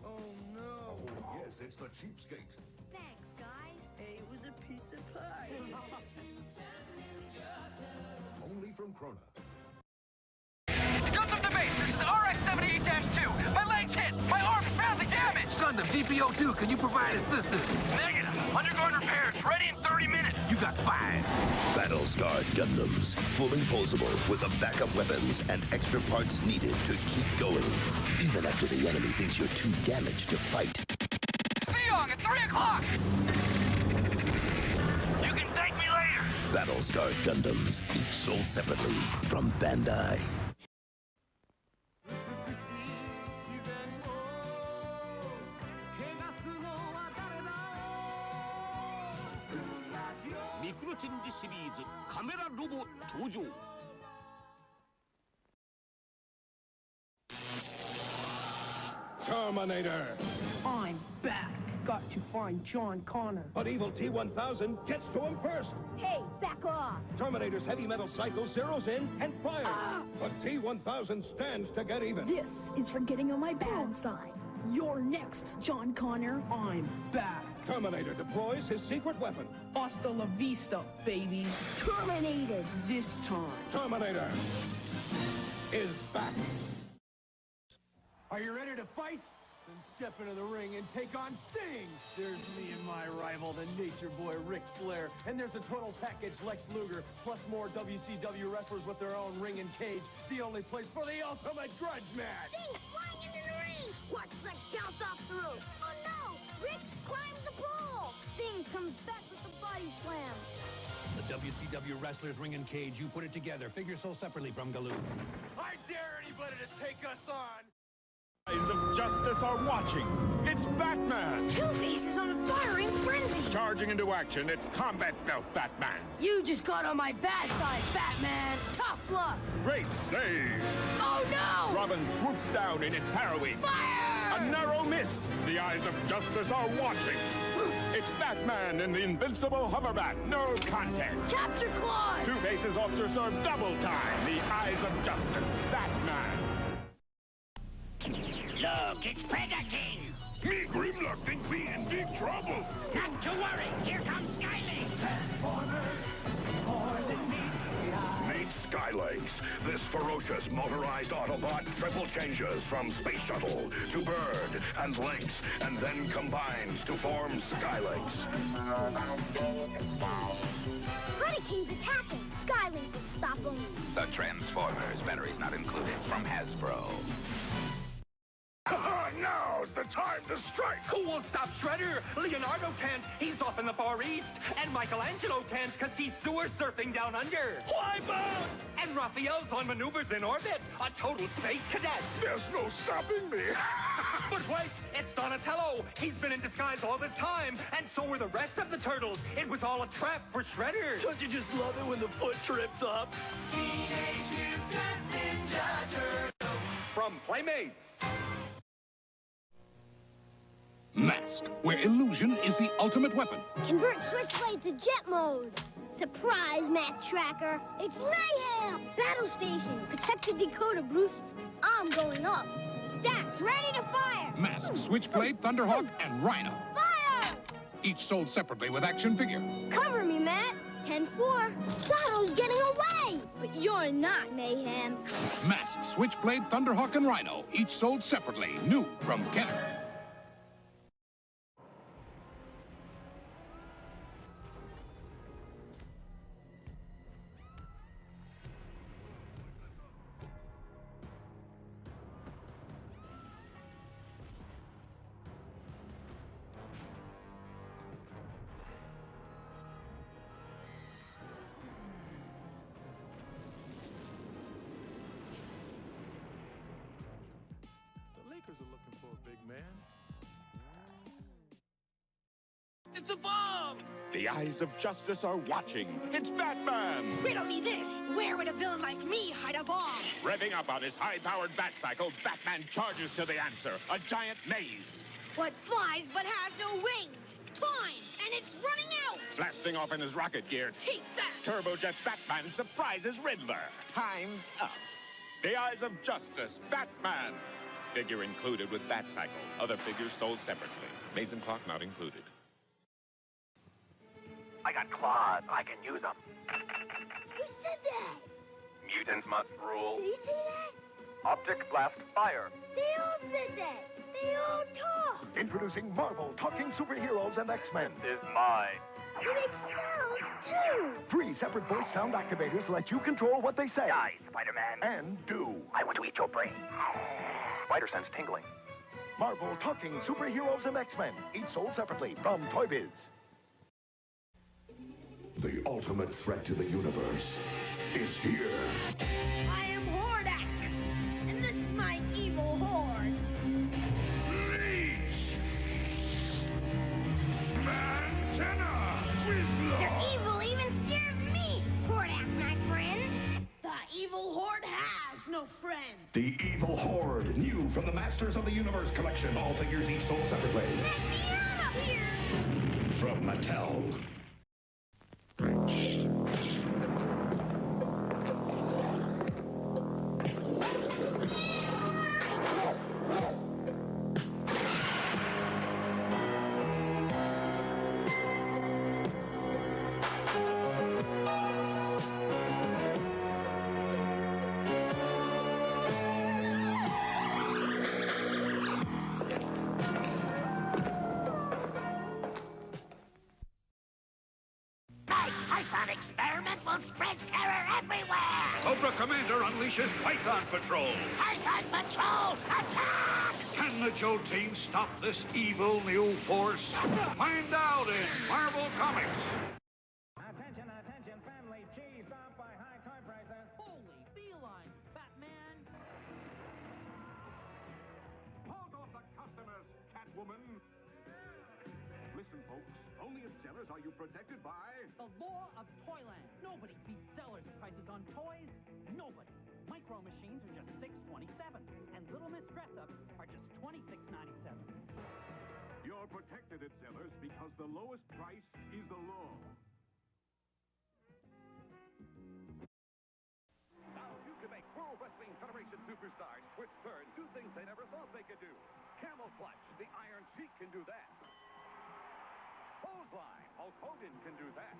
Oh, no. Oh, yes, it's the Cheapskate. Thanks, guys. Hey, it was a pizza pie. Only from Krona. Gundam to base, this is RX-78-2. My leg's hit. My arm's badly damaged. Gundam, GPO2, can you provide assistance? Negative. Undergoing repairs. Ready in 30 minutes. You got 5. Battle-scarred Gundams, fully posable with the backup weapons and extra parts needed to keep going, even after the enemy thinks you're too damaged to fight. See you at 3 o'clock. You can thank me later. Battle-scarred Gundams, each sold separately from Bandai. 마이크로 젠지 시리즈 카메라 로봇 도조. Terminator! I'm back. Got to find John Connor. But evil T-1000 gets to him first. Hey, back off. Terminator's heavy metal cycle zeroes in and fires. But T-1000 stands to get even. This is for getting on my bad side. You're next, John Connor. I'm back. Terminator deploys his secret weapon. Hasta la vista, baby. Terminated. This time. Terminator is back. Are you ready to fight? Then step into the ring and take on Sting. There's me and my rival, the Nature Boy Ric Flair. And there's a total package Lex Luger, plus more WCW wrestlers with their own ring and cage. The only place for the ultimate grudge match. Sting flying into the ring. Watch Lex bounce off the rope. Oh no! Rick climbs the pole. Sting comes back with the body slam. The WCW wrestlers ring and cage, you put it together. Figure so separately from Galoo. I dare anybody to take us on. Eyes of Justice are watching. It's Batman! Two-Face is on a firing frenzy. Charging into action, it's Combat Belt Batman. You just got on my bad side, Batman. Tough luck. Great save! Oh no! Robin swoops down in his Paraweave. Fire! A narrow miss. The Eyes of Justice are watching. It's Batman and the invincible hoverbat. No contest. Capture Claws! Two-Face is off to serve double time. The Eyes of Justice, Batman. Look, it's Predaking. Me Grimlock think we in big trouble. Not to worry, here comes Skylinks. Meet Skylegs. This ferocious motorized Autobot triple changes from space shuttle to bird and lynx, and then combines to form Skylegs. Predaking's attacking. Skylinks will stop him. The Transformers, batteries not included, from Hasbro. Now's the time to strike. Who will stop Shredder? Leonardo can't. He's off in the Far East. And Michelangelo can't because he's sewer surfing down under. Why both? And Raphael's on maneuvers in orbit. A total space cadet. There's no stopping me. But wait, it's Donatello. He's been in disguise all this time. And so were the rest of the Turtles. It was all a trap for Shredder. Don't you just love it when the foot trips up? Teenage Mutant Ninja Turtles. From Playmates. Mask, where illusion is the ultimate weapon. Convert Switchblade to jet mode. Surprise, Matt Tracker. It's mayhem. Battle station. Protect the decoder, Bruce. I'm going up. Stacks ready to fire. Mask, Switchblade, Thunderhawk, and Rhino. Fire! Each sold separately with action figure. Cover me, Matt. 10-4. Sato's getting away. But you're not, Mayhem. Mask, Switchblade, Thunderhawk, and Rhino. Each sold separately. New from Kenner. The Lakers are looking for a big man. It's a bomb! The Eyes of Justice are watching. It's Batman! Riddle me this. Where would a villain like me hide a bomb? Revving up on his high-powered bat cycle, Batman charges to the answer. A giant maze. What flies but has no wings? Time, and it's running out. Blasting off in his rocket gear, Take that. Turbojet Batman surprises Riddler. Time's up. The Eyes of Justice, Batman. Figure included with bat cycle. Other figures sold separately. Maze and clock not included. I got claws. I can use them. Who said that? Mutants must rule. Did he say that? Optic blast fire. They all said that. They all talk. Introducing Marvel talking superheroes and X-Men. Is my. You make sounds, too. 3 separate voice sound activators let you control what they say. Die, Spider-Man. And do. I want to eat your brain. Spider sense tingling. Marvel talking superheroes and X-Men. Each sold separately from Toy Biz. The ultimate threat to the universe is here. I am Hordak, and this is my evil horde. Leech! Mantenna! Twizzler! They're evil, even no friends. The Evil Horde, new from the Masters of the Universe collection. All figures each sold separately. Let me out of here! From Mattel. Python experiment will spread terror everywhere! Cobra Commander unleashes Python Patrol! Python Patrol, attack! Can the Joe team stop this evil new force? Find out in Marvel Comics! Attention, attention, family. Cheese off by high toy prices. Holy feline, Batman. Hold off the customers, Catwoman! Listen, folks, only at Zellers are you protected by... The law of Toyland. Nobody beats sellers prices on toys. Nobody. Micro machines are just $6.27, and Little Miss Dress-Ups are just $26.97. You're protected at Zellers because the lowest price is the law. Now you can make World Wrestling Federation superstars twitch turn, do things they never thought they could do. Camel Clutch, the Iron Sheik can do that. Clothesline, Hulk Hogan can do that.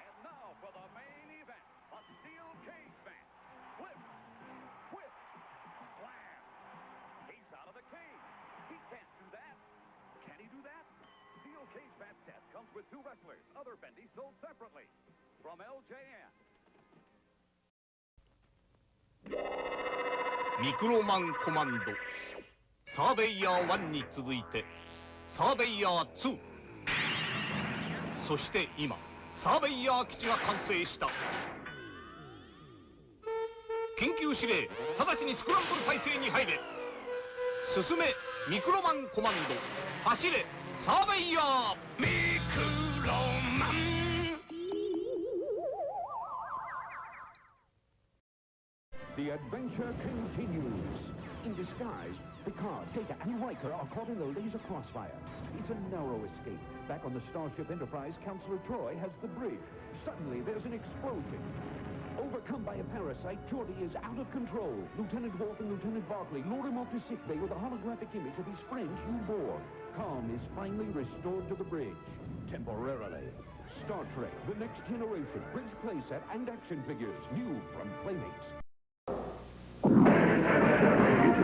And now for the main event, a steel cage match. Flip, whip, slam. He's out of the cage. He can't do that. Can he do that? Steel cage match set comes with 2 wrestlers. Other bendies sold separately. From LJN. ミクロマンコマンドサーベイヤー1に続いてサーベイヤー2そして今サーベイヤー基地が完成した緊急指令直ちにスクランブル態勢に入れ進めミクロマンコマンド走れサーベイヤーミクロマン The adventure continues. In disguise, Picard, Data, and Riker are caught in the laser crossfire. It's a narrow escape. Back on the Starship Enterprise, Counselor Troy has the bridge. Suddenly, there's an explosion. Overcome by a parasite, Geordi is out of control. Lieutenant Worf and Lieutenant Barclay lure him off to sickbay with a holographic image of his friend, Hugh Borg. Calm is finally restored to the bridge. Temporarily. Star Trek, The Next Generation, bridge playset, and action figures, new from Playmates. It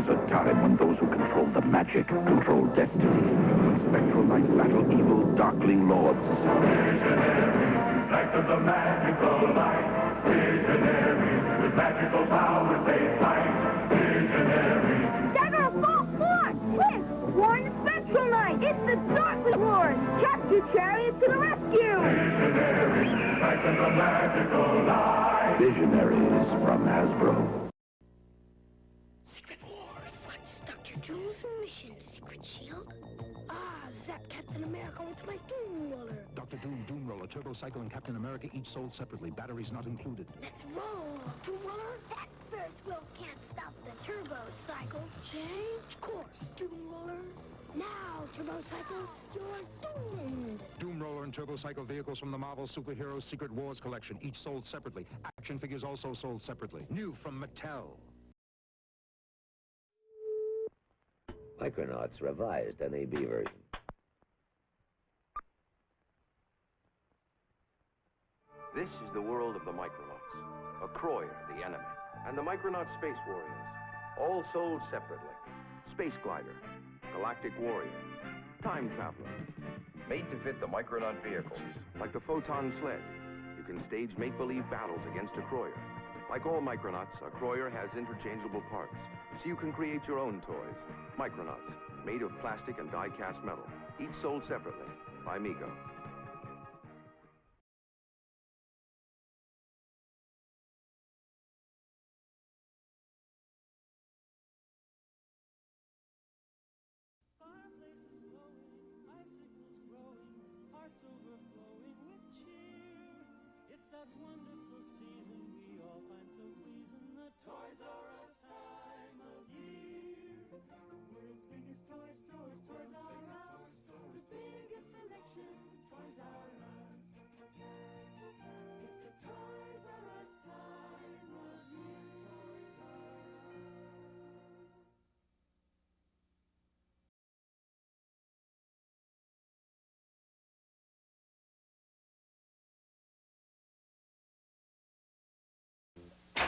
is a time when those who control the magic control destiny. When spectral knights battle evil darkling lords. Visionaries, knights of the magical light. Visionaries, with magical powers they fight. Visionaries. Dagger of Fault 4! Swift! Warn Spectral Knight! It's the Darkly Lord! Capture Chariot to the rescue! Visionaries, knights of the magical light. Visionaries from Hasbro. Joe's mission, Secret Shield. Ah, Zap Captain America with my Doom Roller. Dr. Doom, Doom Roller, Turbo Cycle, and Captain America each sold separately. Batteries not included. Let's roll. Doom Roller, that Ferris wheel can't stop the Turbo Cycle. Change course, Doom Roller. Now, Turbo Cycle, you're doomed. Doom Roller and Turbo Cycle vehicles from the Marvel Superhero Secret Wars collection, each sold separately. Action figures also sold separately. New from Mattel. Micronauts revised NAB version. This is the world of the Micronauts. A Croyer, the enemy, and the Micronaut Space Warriors. All sold separately. Space Glider, Galactic Warrior, Time Traveler. Made to fit the Micronaut vehicles. Like the Photon Sled, you can stage make-believe battles against a Croyer. Like all Micronauts, a Croyer has interchangeable parts, so you can create your own toys. Micronauts, made of plastic and die-cast metal, each sold separately by Mego. Fireplaces glowing, icicles growing, hearts overflowing with cheer. It's that wonderful season we all find so pleasing, the toy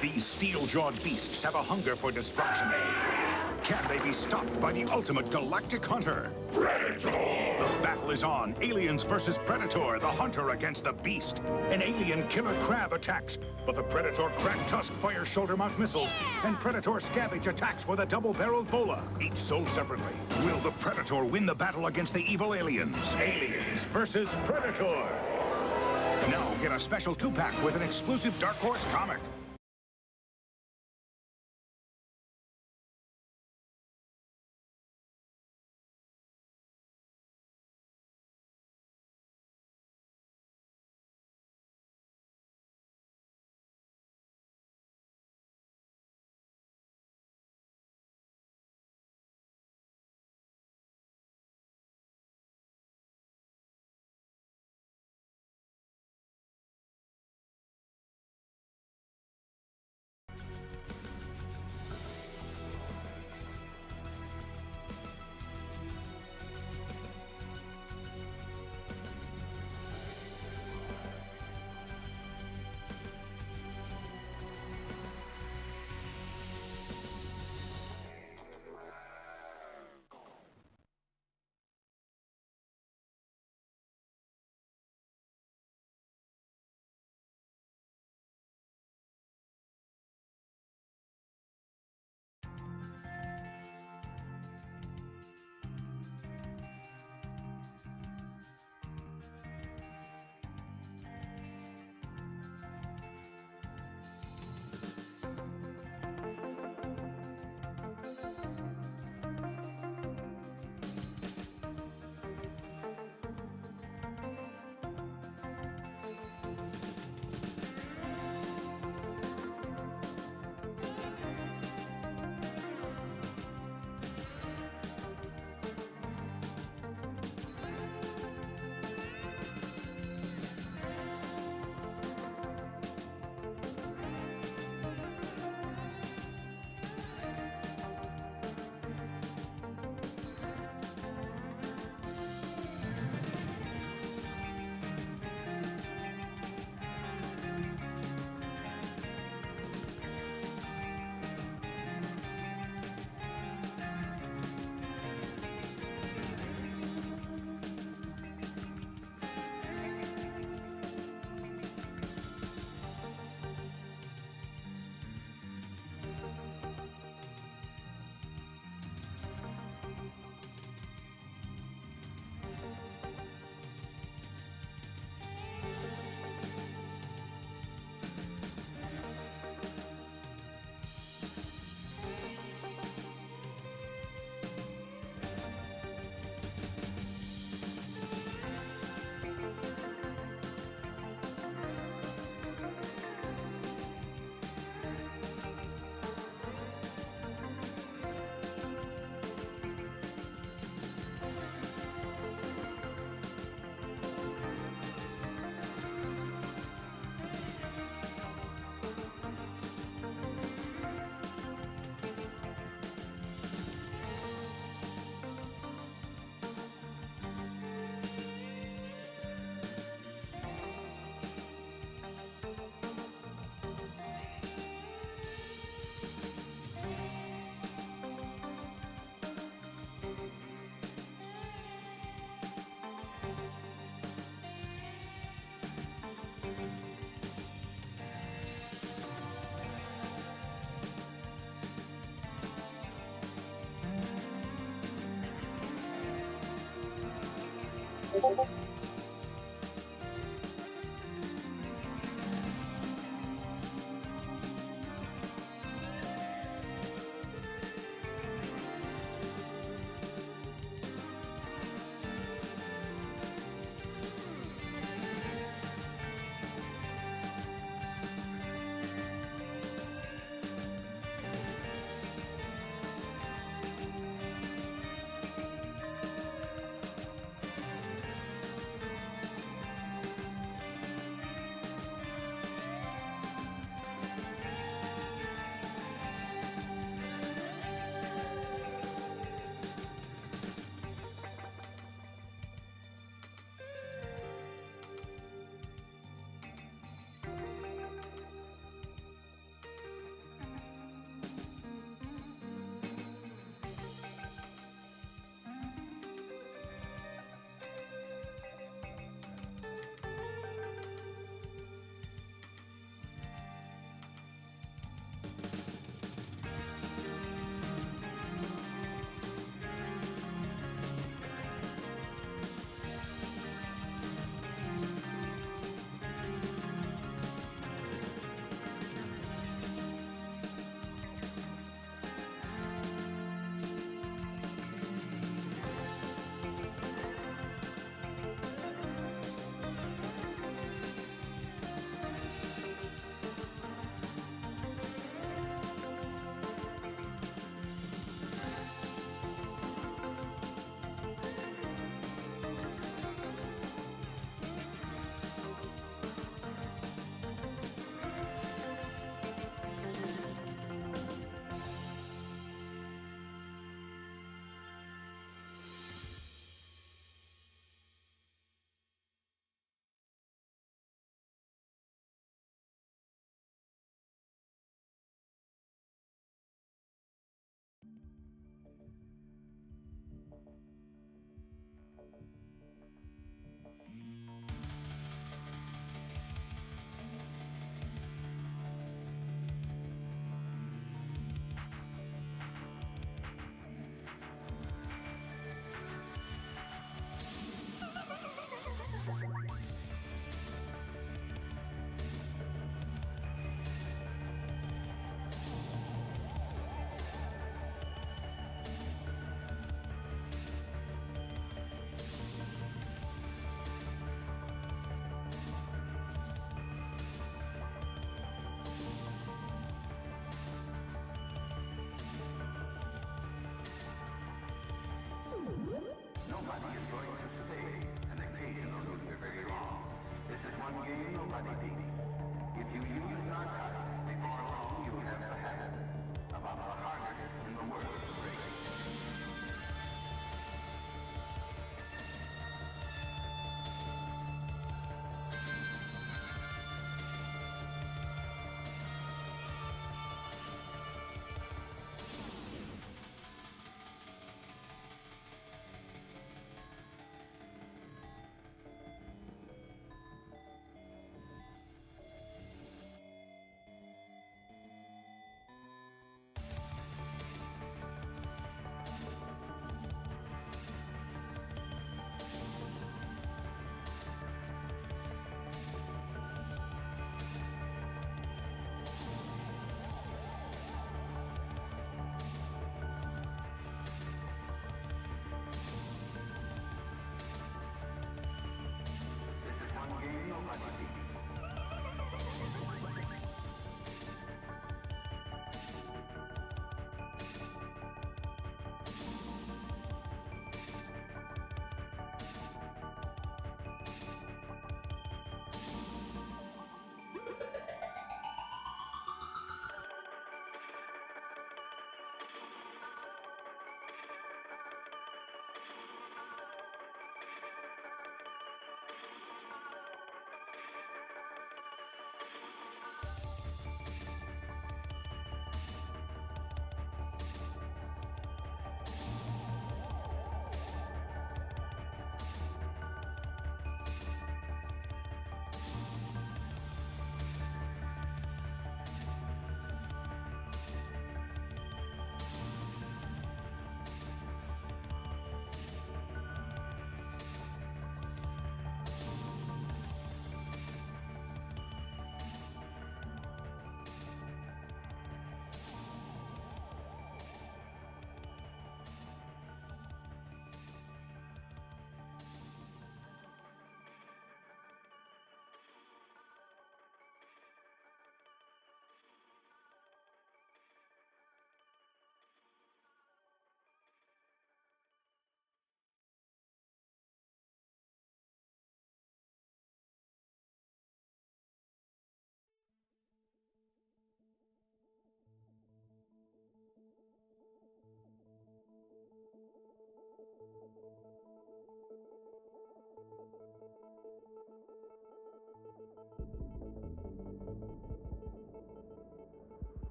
These steel-jawed beasts have a hunger for destruction. Can they be stopped by the ultimate galactic hunter? Predator! The battle is on. Aliens versus Predator, the hunter against the beast. An alien killer crab attacks, but the Predator Crab Tusk fires shoulder mount missiles, and Predator Scavenge attacks with a double-barreled bola, each sold separately. Will the Predator win the battle against the evil aliens? Aliens versus Predator! Now get a special 2-pack with an exclusive Dark Horse comic.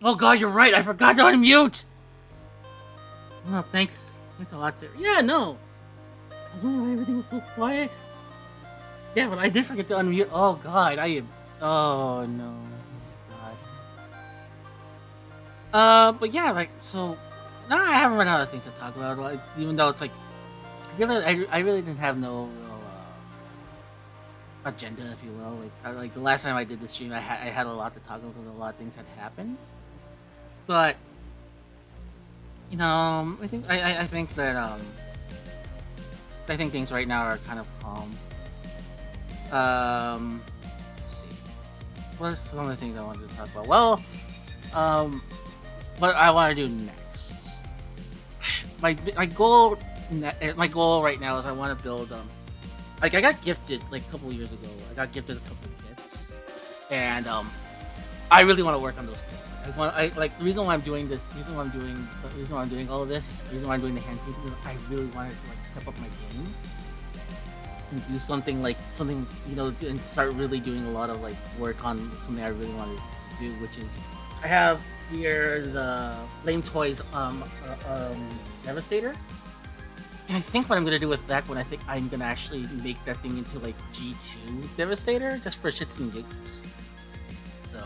Oh god, you're right. I forgot to unmute. Oh, thanks. Thanks a lot, sir. Yeah, no. I was wondering why everything was so quiet. Yeah, but I did forget to unmute. Oh god, I am. Oh no. God. But yeah, like so. Now I haven't run out of things to talk about. Like, even though it's like, I really didn't have no real agenda, if you will. Like the last time I did the stream, I had a lot to talk about because a lot of things had happened. But you know, I think that I think things right now are kind of calm. Let's see. What are some of the things I wanted to talk about? Well, what I want to do next. My goal right now is I want to build like I got gifted like a couple years ago. I got gifted a couple of kits, and I really want to work on those kits. The reason why I'm doing this, the reason why I'm doing all of this, the reason why I'm doing the hand painting is I really wanted to like step up my game and do something you know, and start really doing a lot of like work on something I really wanted to do, which is I have here the Flame Toys Devastator. And I think what I'm gonna do with that one, I think I'm gonna actually make that thing into like G2 Devastator, just for shits and gigs. So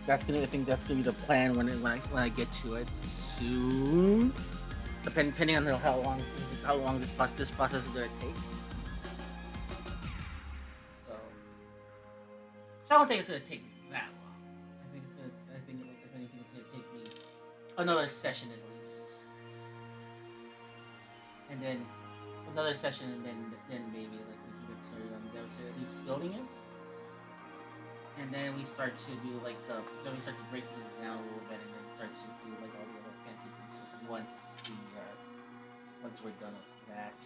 I think that's gonna be the plan when I get to it soon. Depending on how long this process is gonna take. So I don't think it's gonna take that long. I think if anything, it's gonna take me another session at least, and then another session, and then maybe like we can get started on at least building it, and then we start to do like then we start to break things down a little bit, and then start to do like all the other fancy things once we're done with that.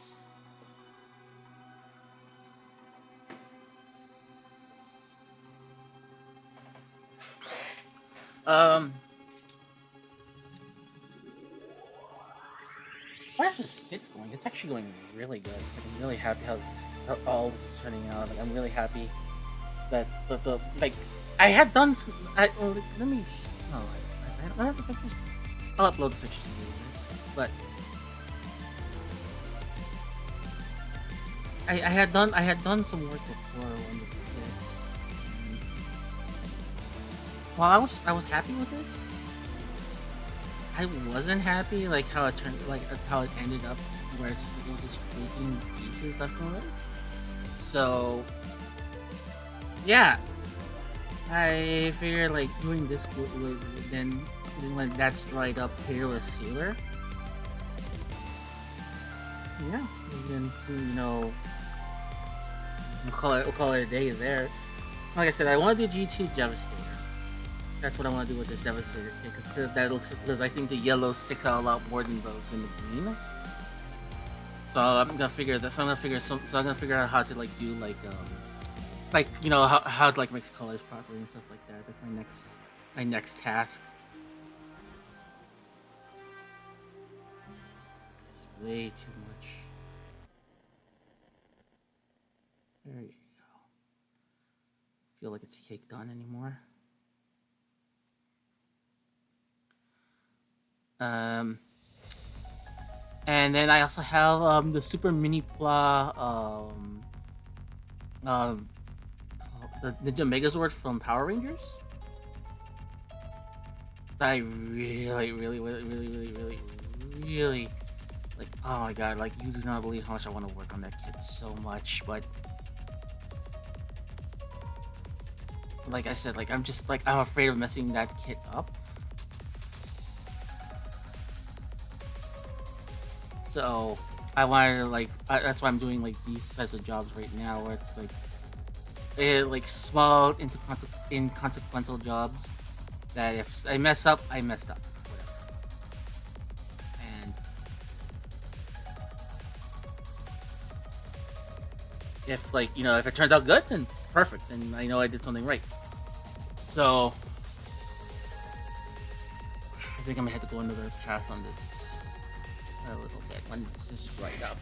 How is this kit's going? It's actually going really good. Like, I'm really happy how all this is turning out. Like, I'm really happy that the like I had done some, let me I have the pictures. I'll upload the pictures to you guys. But I had done some work before on this kit. While I was happy with it, I wasn't happy like how it turned, like how it ended up, where it was just freaking pieces left and right. So yeah, I figured like doing this would then when that's dried up hairless sealer. Yeah, and then you know, we'll call it a day there. Like I said, I want to do G2 Devastator. That's what I want to do with this Devastator kit, because I think the yellow sticks out a lot more than the green. So I'm gonna figure this. I'm gonna figure out how to like do like you know how to like mix colors properly and stuff like that. That's my next task. This is way too much. There you go. Feel like it's cake done anymore. And then I also have the Super Mini Pla the Ninja Megazord from Power Rangers. I really like. Oh my god! Like, you do not believe how much I want to work on that kit so much, but like I said, like I'm afraid of messing that kit up. So I wanted to like that's why I'm doing like these types of jobs right now, where it's like small inconsequential jobs that if I mess up, I messed up, whatever. And if like you know if it turns out good, then perfect, then I know I did something right. So I think I'm gonna have to go another path on this. A little bit when this is right up.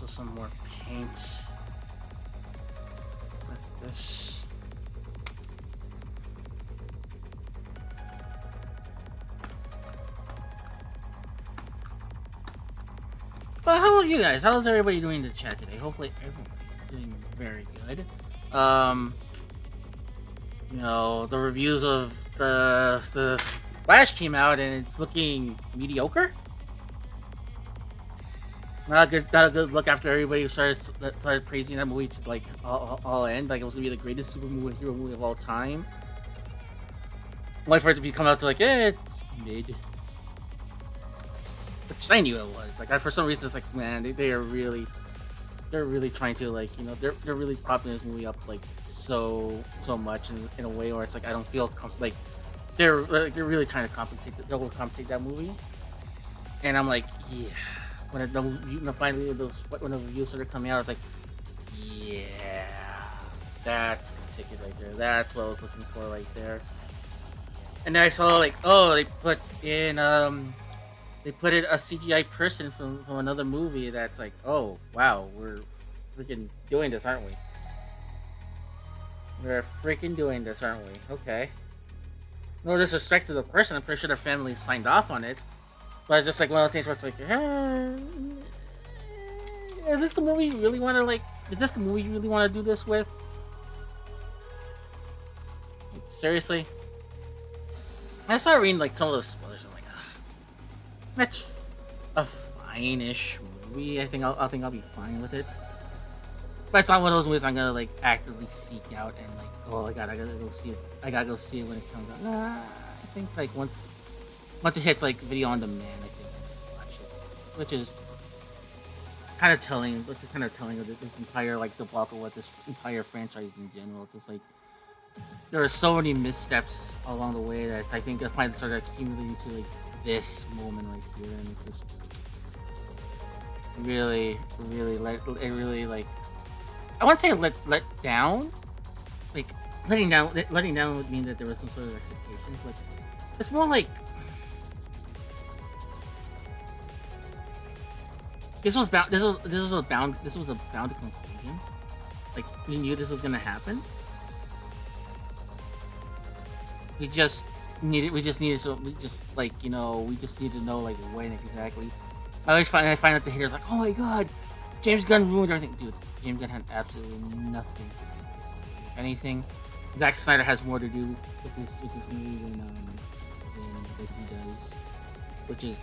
also some more paint with this. Well, how are you guys? How's everybody doing in the chat today? Hopefully everybody's doing very good. You know, the reviews of the Flash came out and it's looking mediocre. Not a good look after everybody started praising that movie to like all end. Like it was gonna be the greatest superhero movie of all time. Only for it to come out to like, it's mid. Which I knew it was. Like for some reason it's like, man, they're really trying to like, you know, they're really propping this movie up like so much in a way where it's like I don't feel like they're really trying to compensate that movie. And I'm like, yeah. When finally when the reviews started coming out, I was like, yeah, that's the ticket right there. That's what I was looking for right there. And then I saw like, oh, they put in a CGI person from another movie. That's like, oh wow, we're freaking doing this, aren't we? We're freaking doing this, aren't we? Okay. No disrespect to the person. I'm pretty sure their family signed off on it. But it's just like one of those things where it's like, is this the movie you really want to like? Is this the movie you really want to do this with? Like, seriously? I started reading like some of those spoilers. I'm like, that's a fine-ish movie. I think I'll be fine with it. But it's not one of those movies I'm gonna like actively seek out and like, oh my god, I gotta go see it. I gotta go see it when it comes out. Nah, I think like once it hits like video on demand, I think I'm gonna watch it, which is kind of telling. Which is kind of telling of this entire like debacle with this entire franchise in general. Just like there are so many missteps along the way that I think I finally started accumulating to like this moment right here, and it just really like I want to say let down. Like letting down would mean that there was some sort of expectations, but it's more like. This was bound to conclusion. Like we knew this was gonna happen. We just needed to know like when exactly. I find that the haters like, oh my god, James Gunn ruined everything. Dude, James Gunn had absolutely nothing to do with this movie. If anything, Zack Snyder has more to do with this movie than he does. Which is,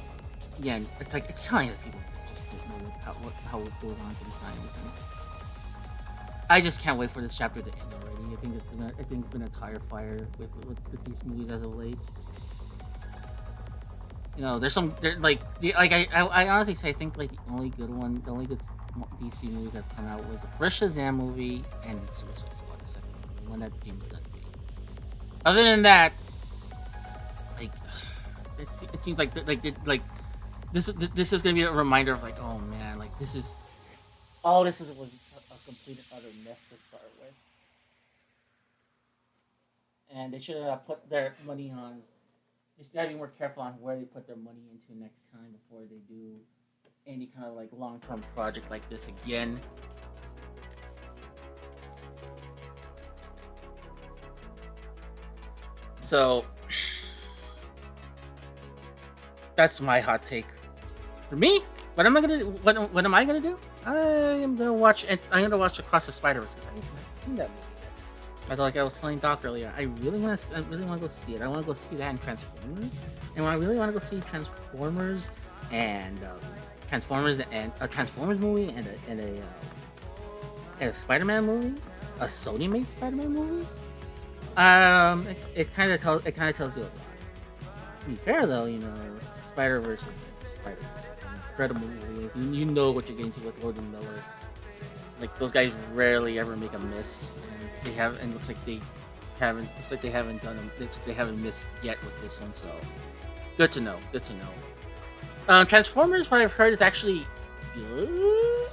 again, it's telling that people just don't know how it goes on sometimes. And I just can't wait for this chapter to end already. I think it's been a tire fire with these movies as of late. You know, I honestly say I think like the only good DC movies that come out was the first Shazam movie and Suicide Squad, the second movie, the one that James Gunn made. Other than that, like it seems like this is gonna be a reminder of like, oh man, like this was a complete and utter mess to start with, and they should have put their money on. They gotta be more careful on where they put their money into next time before they do any kind of like long-term project like this again. So that's my hot take. For me, what am I gonna do? I'm gonna watch Across the Spider-Verse. I haven't seen that movie yet. But like I was telling Doc earlier, I really want to go see it. I want to go see that in Transformers, and I really want to go see Transformers and a Transformers movie and a Spider-Man movie, a Sony-made Spider-Man movie. It kind of tells you a lot. To be fair though, you know, Spider-Verse is an incredible movie. You know what you're getting to with Lord and Miller. Like those guys rarely ever make a miss, and it looks like they haven't missed yet with this one. So good to know. Transformers, what I've heard, is actually good.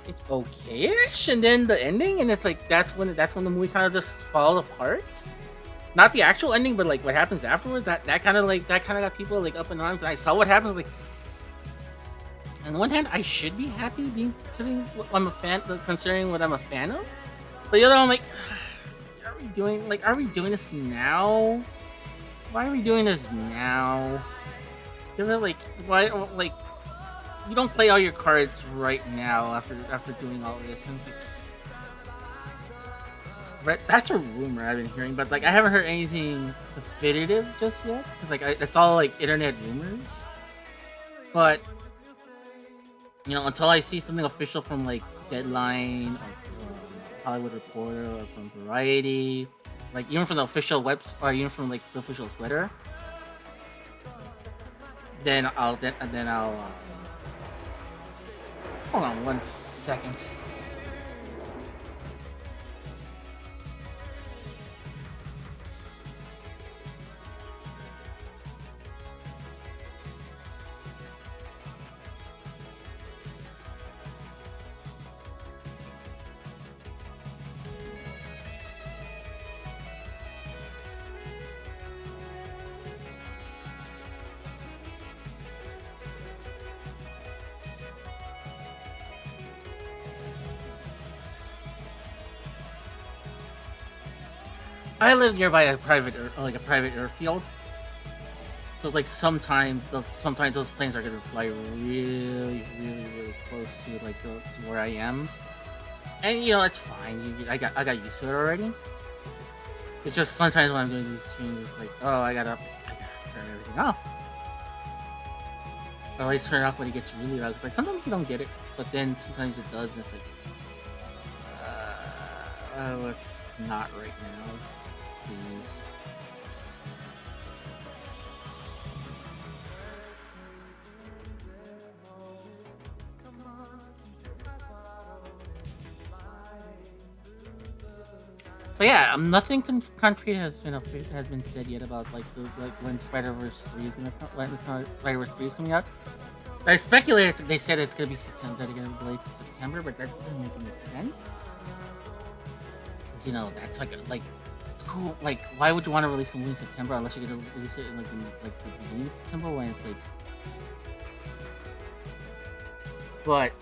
It's okay-ish, and then the ending, and it's like that's when the movie kind of just falls apart. Not the actual ending, but like what happens afterwards. That kind of got people like up in arms. And I saw what happens. Like, On the one hand, I should be happy being considering what I'm a fan, considering what I'm a fan of. But the other, I'm like, are we doing this now? Why are we doing this now? Give it like, why, like, you don't play all your cards right now after doing all this. And it's like, right, that's a rumor I've been hearing, but like I haven't heard anything definitive just yet. Cause like it's all like internet rumors. But you know, until I see something official from like Deadline or from Hollywood Reporter or from Variety, like even from the official webs or even from like the official Twitter, then I'll hold on 1 second. I live nearby a private airfield, so like sometimes those planes are gonna fly really close to like to where I am, and you know it's fine. I got used to it already. It's just sometimes when I'm doing these streams, it's like, oh, I gotta turn everything off. I always turn it off when it gets really loud. Cause like sometimes you don't get it, but then sometimes it does. And it's like, it's not right now. Please. But yeah, nothing concrete has been said yet about like when Spider-Verse 3 is gonna come, when Spider-Verse 3 is coming out. I speculated they said it's gonna be September. They're gonna delay to September, but that doesn't make any sense. You know, that's like cool. Like, why would you want to release a movie in September unless you're gonna release it in like the beginning of September when it's like. But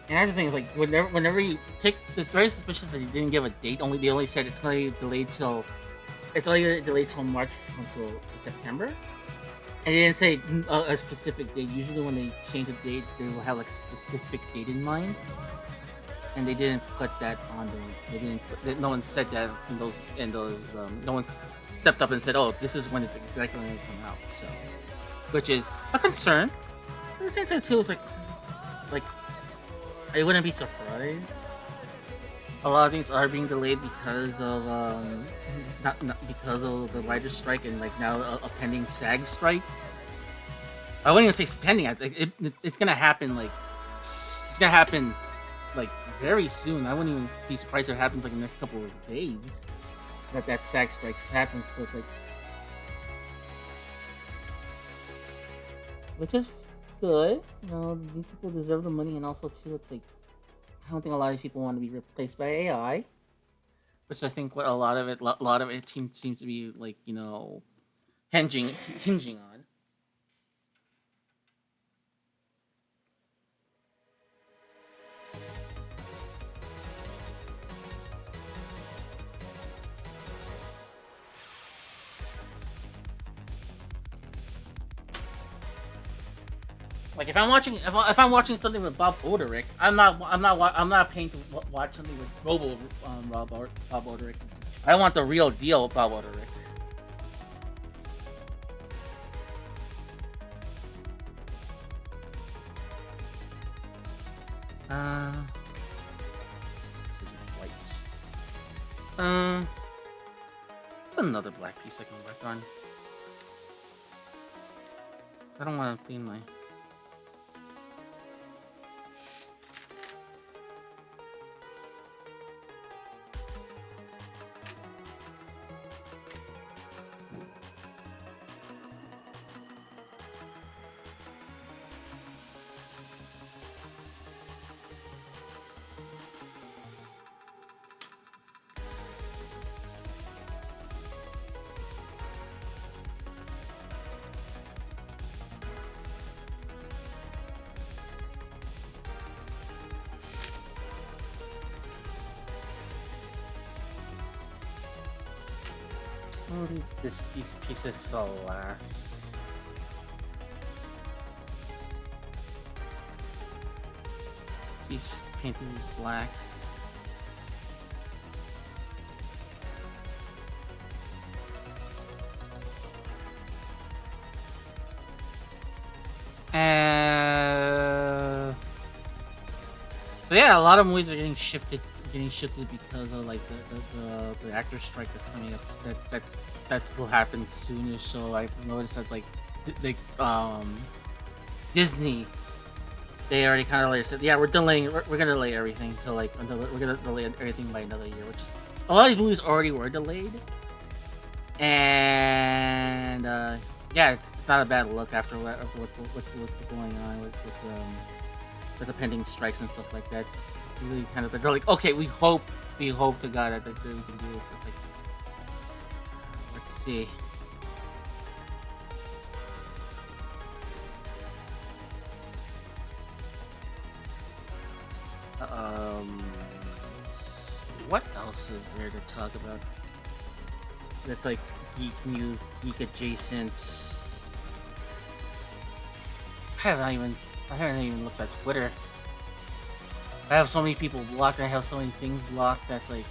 and that's the thing is like whenever you take, it's very suspicious that they didn't give a date. They only said it's gonna be delayed till March until September. And they didn't say a specific date. Usually when they change a date, they will have like a specific date in mind. And they didn't put that on the. No one said that in those. No one stepped up and said, "Oh, this is when it's exactly going to come out." So, which is a concern. At the same time, too, it's like I wouldn't be surprised. A lot of things are being delayed because of not because of the writer's strike and like now a pending SAG strike. I wouldn't even say pending. I think it's gonna happen like very soon. I wouldn't even be surprised if it happens like in the next couple of days that SAG strike happens. So it's like, which is good. You know, these people deserve the money, and also too, it's like I don't think a lot of these people want to be replaced by AI, which I think what a lot of it seems to be like, you know, hinging on. Like if I'm watching something with Bob Odenkirk, I'm not paying to watch something with Bob Odenkirk. I want the real deal Bob Odenkirk. This is white. It's another black piece I can work on. I don't want to clean my. We'll leave these pieces to last. These painting these black. So yeah, a lot of movies are getting shifted because of like the actor strike that's coming up. That will happen soonish. So I've noticed that like Disney, they already kind of like said, yeah, we're gonna delay everything till like we're gonna delay everything by another year, which a lot of these movies already were delayed. And yeah, it's not a bad look after what's going on with the pending strikes and stuff like that. It's really kind of they're like, okay, we hope to God that we can do this. But it's like, let's see. What else is there to talk about? That's like geek news, geek adjacent. I haven't even looked at Twitter. I have so many people blocked. I have so many things blocked. That's like,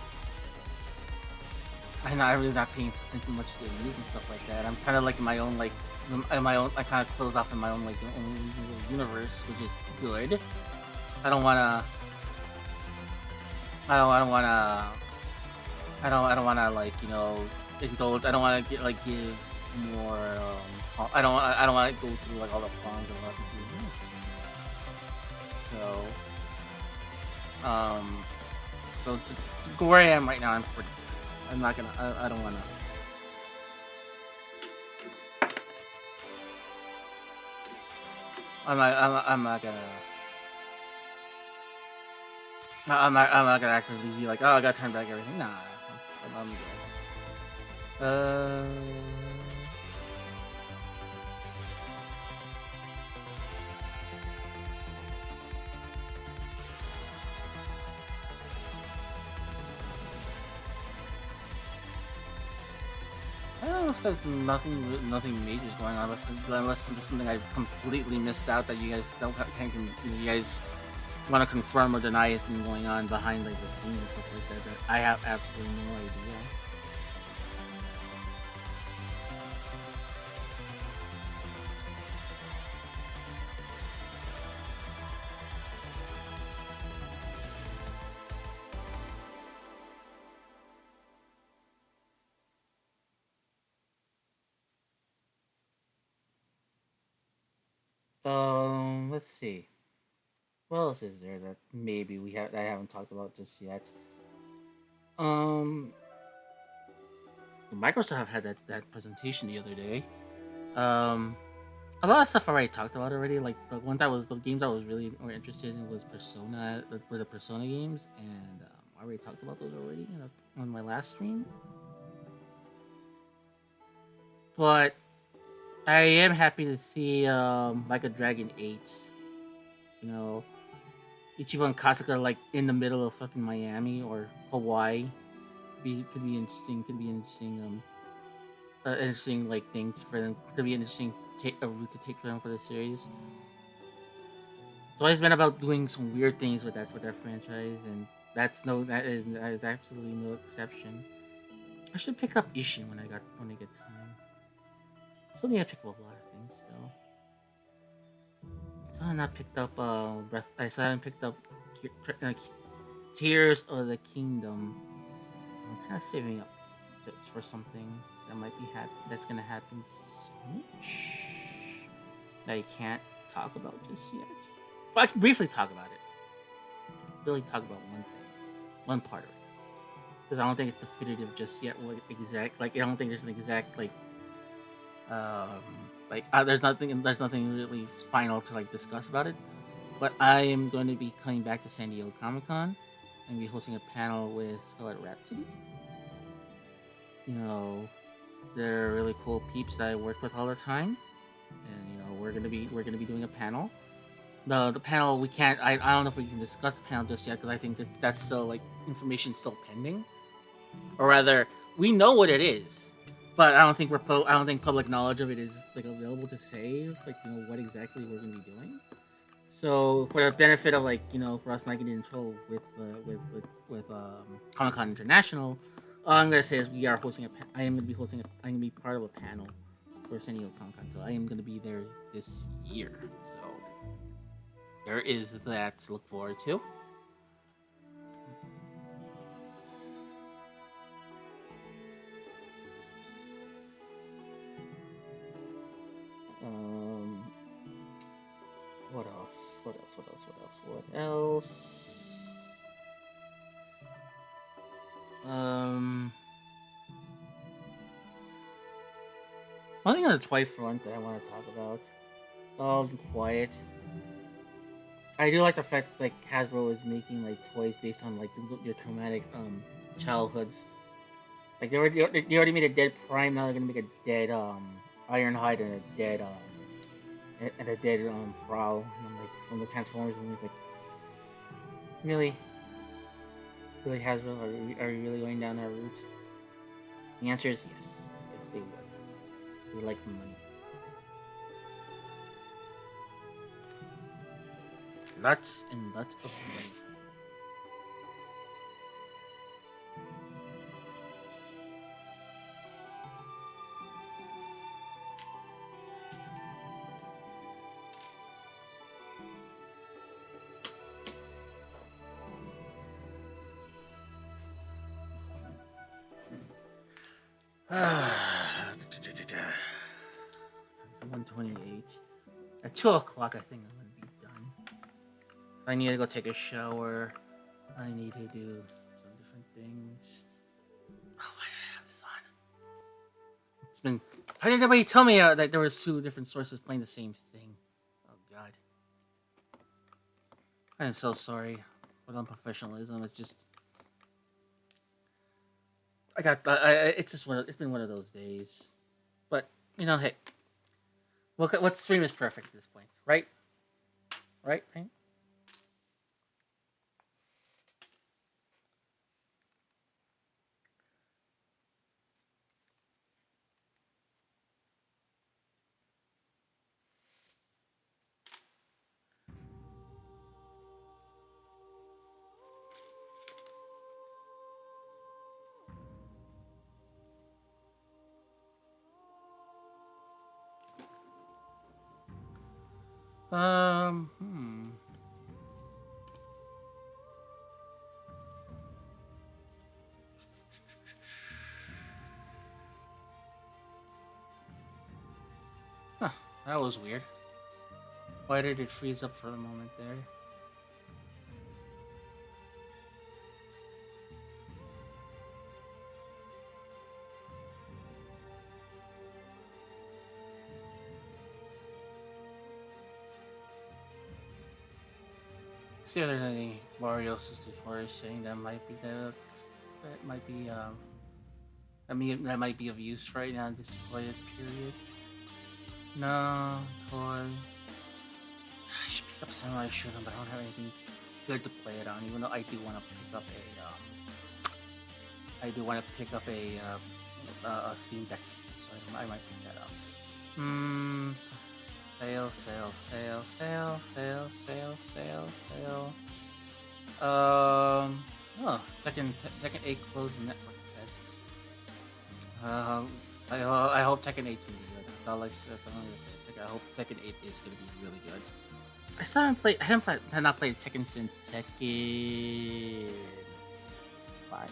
I'm really not paying attention much to the news and stuff like that. I'm kind of like in my own I kind of close off in my own like own little universe, which is good. I don't wanna like, you know, indulge. I don't wanna give more. I don't wanna go through like all the prongs of what to do. So to where I am right now, I'm not gonna. I don't wanna. I'm not gonna. I'm not gonna actively be like, oh, I gotta turn back everything. Nah, I'm good. I almost have nothing major is going on unless there's something I've completely missed out that you guys you guys want to confirm or deny has been going on behind like the scenes and stuff like that. I have absolutely no idea. Let's see. What else is there that maybe I haven't talked about just yet? Microsoft had that presentation the other day. A lot of stuff I already talked about already. Like the games I was really more interested in was Persona, were the Persona games, and I already talked about those already on my last stream. But I am happy to see like a Dragon 8. You know, Ichiban Kasuga like in the middle of fucking Miami or Hawaii. Could be interesting. Could be interesting. Interesting like things for them. Could be interesting a route to take for them for the series. It's always been about doing some weird things with that franchise, and that is absolutely no exception. I should pick up Ishin when I get time. Still need to pick up a lot of things still. So I not picked up I still haven't picked up Tears of the Kingdom. I'm kind of saving up just for something that might be that's gonna happen soon. That I can't talk about just yet. But I can briefly talk about it. Really talk about one part of it, because I don't think it's definitive just yet. I don't think there's an exact there's nothing really final to like discuss about it. But I am going to be coming back to San Diego Comic-Con and be hosting a panel with Scarlet Rhapsody. You know, they're really cool peeps that I work with all the time, and you know we're gonna be doing a panel. The panel we can't. I don't know if we can discuss the panel just yet because I think that's still like information still pending, or rather we know what it is. but I don't think I don't think public knowledge of it is like available to say like what exactly we're gonna be doing. So for the benefit of for us not getting in trouble with Comic Con International, all I'm gonna say is we are hosting I am gonna be hosting. I'm gonna be part of a panel for San Diego Comic Con. So I am gonna be there this year. So there is that to look forward to. What else? What else? What else? What else? What else? One thing on the toy front that I want to talk about. Oh, quiet. I do like the fact that Hasbro is making toys based on your traumatic childhoods. Like they already made a dead Prime. Now they're gonna make a dead Ironhide and a dead Prowl. And I'm from the Transformers movies. Really, really Hasbro? Are we really going down that route? The answer is yes. Yes, they would. They like money. Lots and lots of money. Ah, 128. At 2 o'clock, I think I'm gonna be done. I need to go take a shower. I need to do some different things. Oh, why do I have this on? It's been. How did anybody tell me that there was 2 different sources playing the same thing? Oh God. I am so sorry for unprofessionalism. It's just. It's been one of those days. But, hey. What stream is perfect at this point, right? Right? Hmm. Huh, that was weird. Why did it freeze up for a moment there? See if there's any Mario 64 saying that might be that might be of use right now in this quiet period. No, toy. I should pick up Samurai Shodown, but I don't have anything good to play it on. Even though I do want to pick up a Steam Deck, so I might pick that up. Sale. Tekken 8 closed network tests. I hope Tekken 8 is gonna be good. That's all I'm gonna say. I hope Tekken 8 is gonna be really good. I have not played Tekken since Tekken 5.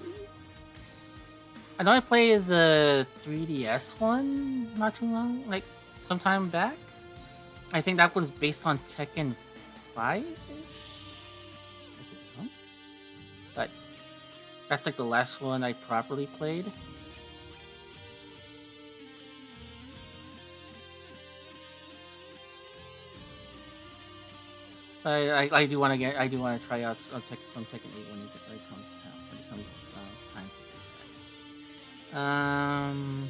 I know I played the 3DS one not too long, sometime back. I think that one's based on Tekken 5-ish? But that's the last one I properly played. I do want to try out some Tekken 8 when it comes time to do that.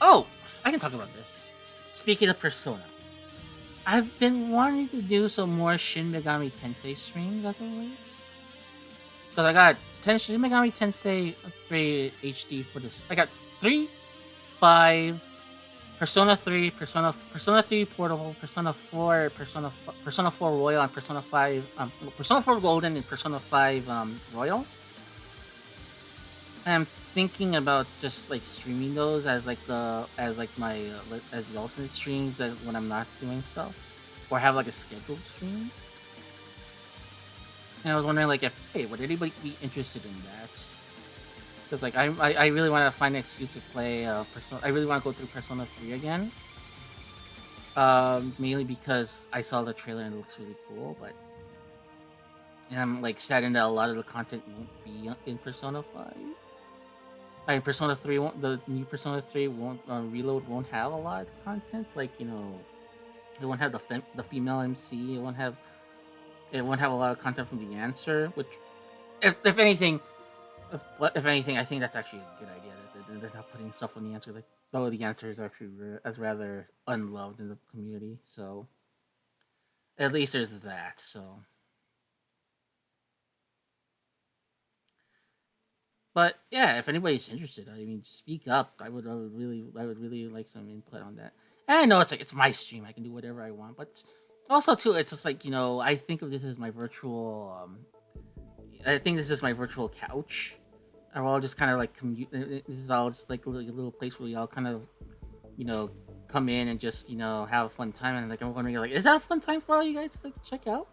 Oh, I can talk about this. Speaking of Persona, I've been wanting to do some more Shin Megami Tensei streams as of late. Because I got Shin Megami Tensei 3 HD for this. I got 3, 5, Persona 3, Persona 3 Portable, Persona 4, Persona 4 Royal, and Persona 5, Persona 4 Golden and Persona 5 Royal. And I'm thinking about just like streaming those as like my as the alternate streams that when I'm not doing stuff, or have like a scheduled stream. And I was wondering like if would anybody be interested in that? Because like I really want to find an excuse to play Persona. I really want to go through Persona 3 again. Mainly because I saw the trailer and it looks really cool, and I'm like saddened that a lot of the content won't be in Persona 5. I mean, Persona 3 won't. The new Persona 3 won't Reload won't have a lot of content. Like it won't have the female MC. It won't have a lot of content from the Answer. Which, if anything, I think that's actually a good idea that they're not putting stuff on the Answers. Like, though the Answer is actually rather unloved in the community. So at least there's that. So. But yeah, if anybody's interested, I mean, speak up. I would really like some input on that. And I know it's my stream; I can do whatever I want. But also too, it's just like I think of this as my virtual. I think this is my virtual couch. And we're all just kind of like commute. This is all just like a little place where we all kind of, come in and just have a fun time. And like I'm wondering, like, is that a fun time for all you guys to like, check out?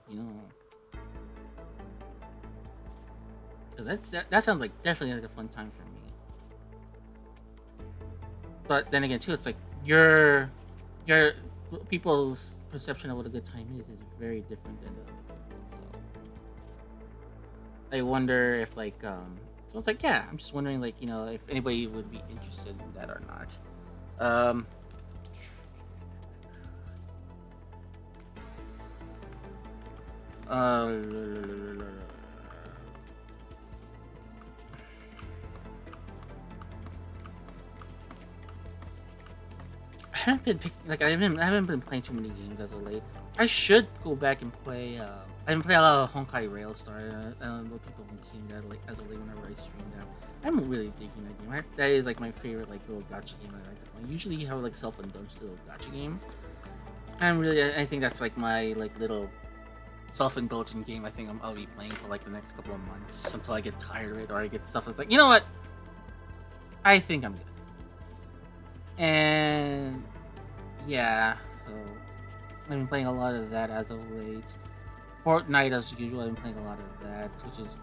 Because that sounds like definitely like a fun time for me. But then again, too, it's like your people's perception of what a good time is very different than other people. So I wonder if like so it's like I'm just wondering like if anybody would be interested in that or not. I haven't been playing too many games as of late. I should go back and play. I haven't played a lot of Honkai Railstar. I don't know if people have been seeing that like as of late whenever I stream now. I'm really digging that game. That is like my favorite like little gacha game I like to play. Usually you have like self-indulged little gacha game. I think that's like my like little self-indulgent game. I think I'll be playing for like the next couple of months until I get tired of it or I get stuff that's like, you know what? I think I'm good. And yeah, so I've been playing a lot of that as of late. Fortnite, as usual, I've been playing a lot of that, which is,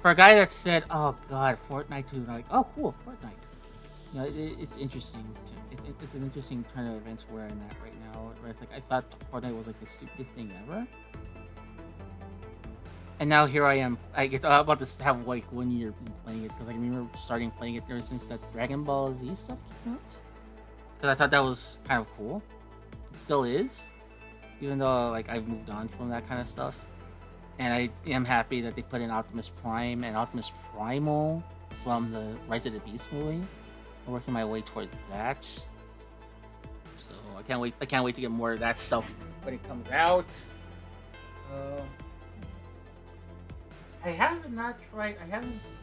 for a guy that said, "Oh God, Fortnite," to like, "Oh, cool, Fortnite." It's interesting. It's an interesting turn of events where I'm at right now. Where it's like I thought Fortnite was like the stupidest thing ever, and now here I am. I'm about to have like 1 year playing it because I remember starting playing it ever since that Dragon Ball Z stuff came out. Because I thought that was kind of cool. It still is, even though like I've moved on from that kind of stuff. And I am happy that they put in Optimus Prime and Optimus Primal from the Rise of the Beast movie. I'm working my way towards that. So I can't wait. I can't wait to get more of that stuff when it comes out. I haven't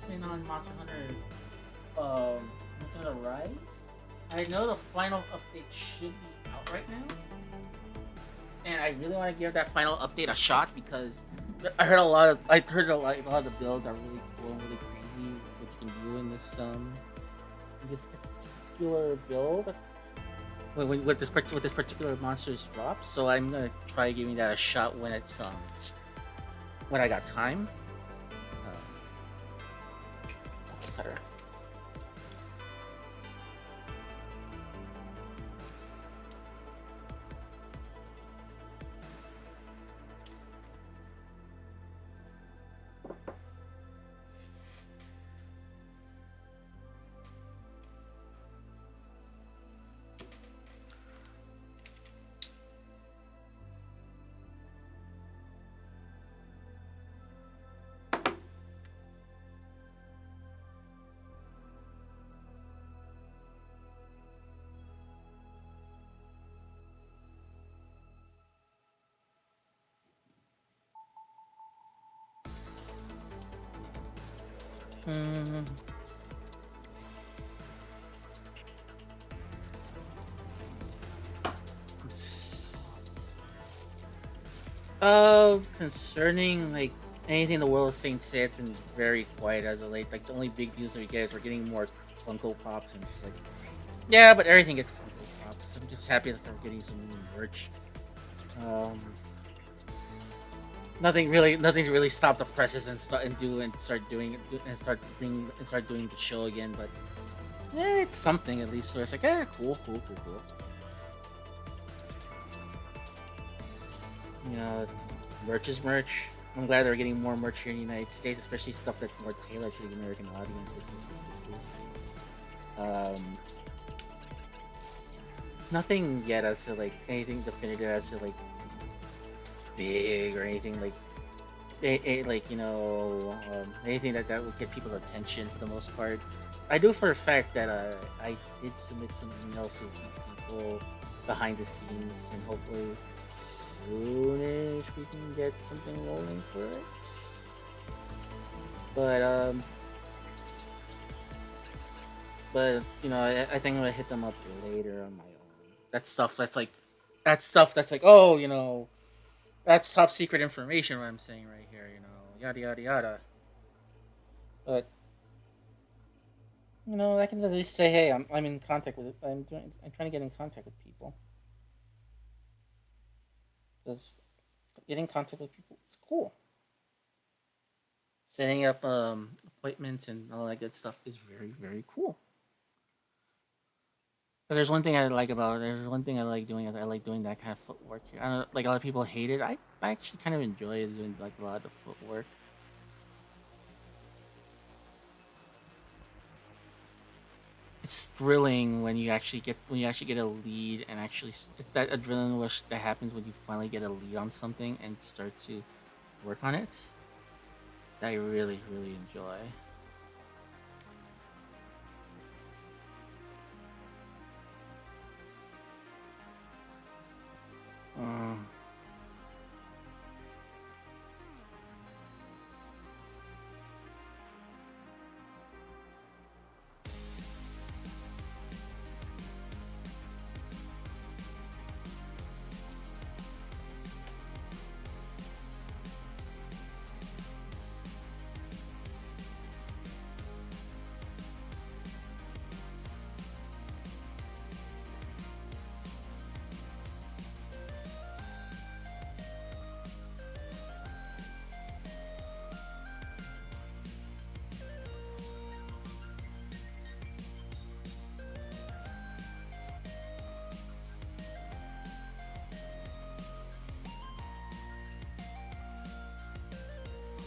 been on Monster Hunter. Monster Hunter Rise. I know the final update should be out right now, and I really want to give that final update a shot because I heard a lot of the builds are really cool and really crazy. What you can do in this particular build with this particular monster's drop. So I'm gonna try giving that a shot when it's when I got time. Let's cut her. Concerning like anything in the world of Saint Seiya, it's been very quiet as of late. Like the only big news that we get is we're getting more Funko Pops, and it's like, yeah, but everything gets Funko Pops. I'm just happy that we're getting some new merch. Nothing's really stopped the presses and start doing the show again. But yeah, it's something at least. So it's like, yeah, cool. You know, merch is merch. I'm glad they're getting more merch here in the United States, especially stuff that's more tailored to the American audiences. Nothing yet as to like anything definitive as to like big or anything like anything that would get people's attention for the most part. I do for a fact that I did submit some emails to people behind the scenes, and hopefully soonish we can get something rolling for it. But you know, I think I'm gonna hit them up later on my own. That's stuff that's like, oh, you know, that's top secret information. What I'm saying right here, you know, yada yada yada. But you know, I can at least say, hey, I'm in contact with. I'm trying to get in contact with people, because getting in contact with people is cool. Setting up appointments and all that good stuff is very very cool. But there's one thing I like doing is I like doing that kind of footwork here. I don't like a lot of people hate it. I actually kind of enjoy doing like a lot of the footwork. It's thrilling when you actually get a lead, and actually it's that adrenaline rush that happens when you finally get a lead on something and start to work on it. That I really really enjoy.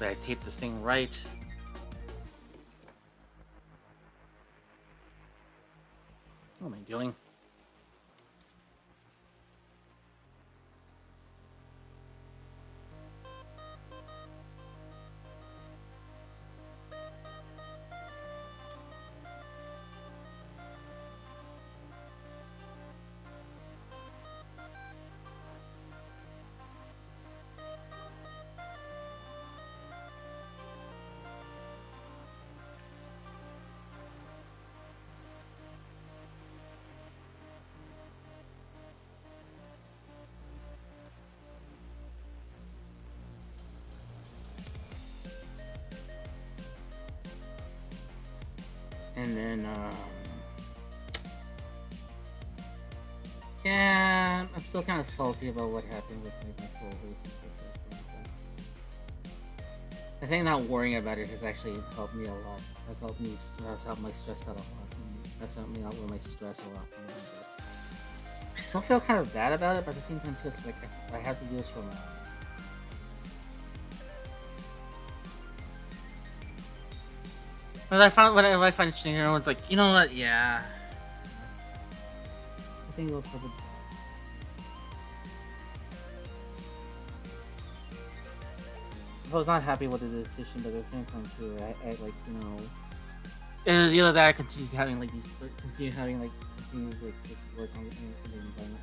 Did I tape this thing right? What am I doing? And then, yeah, I'm still kind of salty about what happened with my controllers and stuff like that. I think not worrying about it has actually helped me a lot. Has helped my stress out a lot. That's helped me out with my stress a lot. I still feel kind of bad about it, but at the same time, too, it's like I have to do this for my. What I find interesting, everyone's like, you know what? Yeah, I think it was for the. I was not happy with the decision, but at the same time too, I like, you know, either that I continue having like this work on the environment.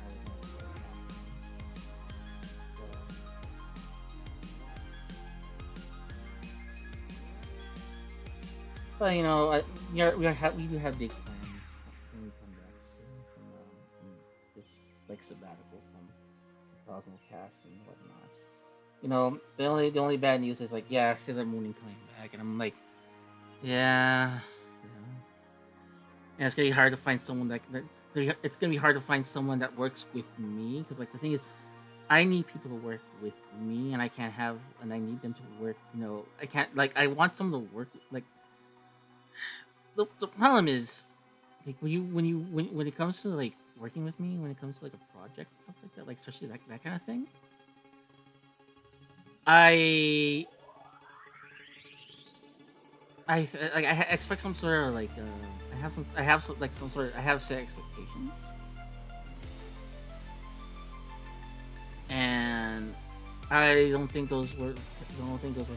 But we do have big plans when we come back soon from this like sabbatical from the Cosmo cast and whatnot. The only bad news is like, yeah, Sailor Moon ain't coming back, and I'm like, yeah, and it's gonna be hard to find someone it's gonna be hard to find someone that works with me, because like the thing is, I need people to work with me, and I need them to work. I can't, like, I want someone to work like. The problem is, like, when it comes to like working with me, when it comes to like a project and stuff like that, like especially that kind of thing, I expect some sort of like I have set expectations, and I don't think those were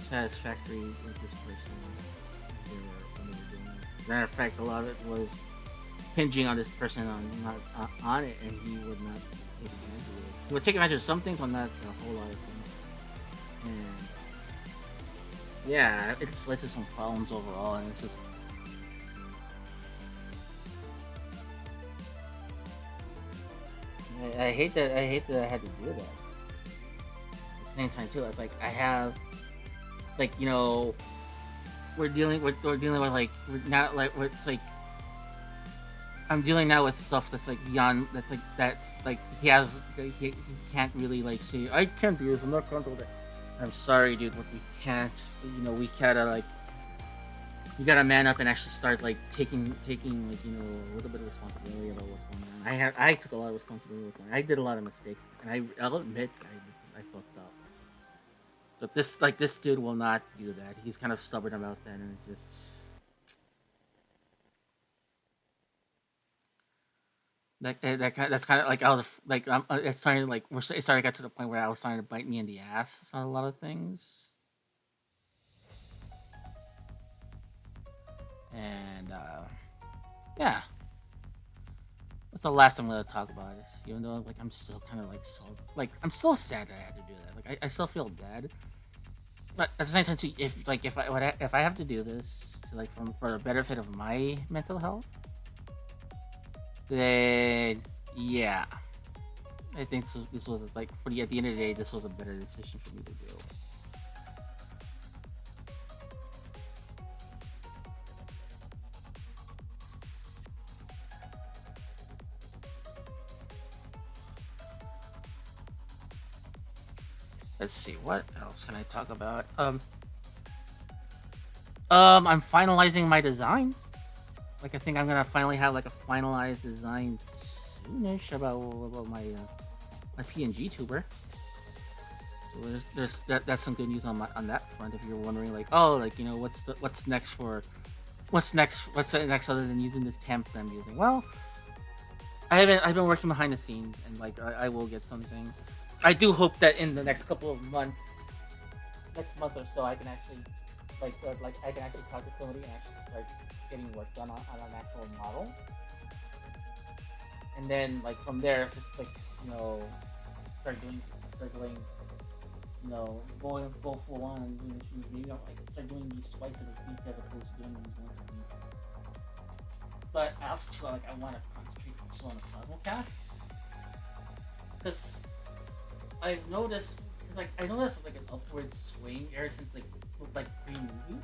satisfactory with this person. When they were doing it. Matter of fact, a lot of it was hinging on this person on it, and he would not take advantage of it. He would take advantage of some things, but not a whole lot of things. And yeah, it's led to some problems overall, and it's just. I hate that I had to do that. At the same time too, it's like I have, like, we're dealing with like, we're not like, it's like I'm dealing now with stuff that's like beyond, that's like he can't really like say, I can't do this, I'm not comfortable with it. I'm sorry, dude, but we can't. We gotta like, you gotta man up and actually start like taking like, a little bit of responsibility about what's going on. I took a lot of responsibility with I did a lot of mistakes, and I'll admit I fucked up. But this dude will not do that. He's kind of stubborn about that, and it's just. That's kind of like, I was like, it's starting to like, it started to get to the point where I was starting to bite me in the ass on a lot of things, and yeah, that's the last I'm gonna talk about it. Even though like I'm still kind of like I'm so sad that I had to do that. Like I still feel bad, but at the same time too, if I have to do this to, like, for the benefit of my mental health, then yeah, I think this was like, at the end of the day, this was a better decision for me to do. Let's see, what else can I talk about? I'm finalizing my design. Like, I think I'm gonna finally have like a finalized design soonish about my my PNG tuber. So that's some good news on that front. If you're wondering, like, oh, like, what's next what's the next other than using this temp that I'm using? Well, I've been working behind the scenes, and like I will get something. I do hope that in the next couple of months, next month or so, I can actually I can actually talk to somebody and actually start getting work done on an actual model. And then, like, from there, it's just like, start doing, go full on and doing issues. Maybe I'll like start doing these twice a week as opposed to doing these once a week. But I also feel like I want to concentrate also on the Cosmo casts, because I've noticed, like, an upward swing ever since like pre-movie.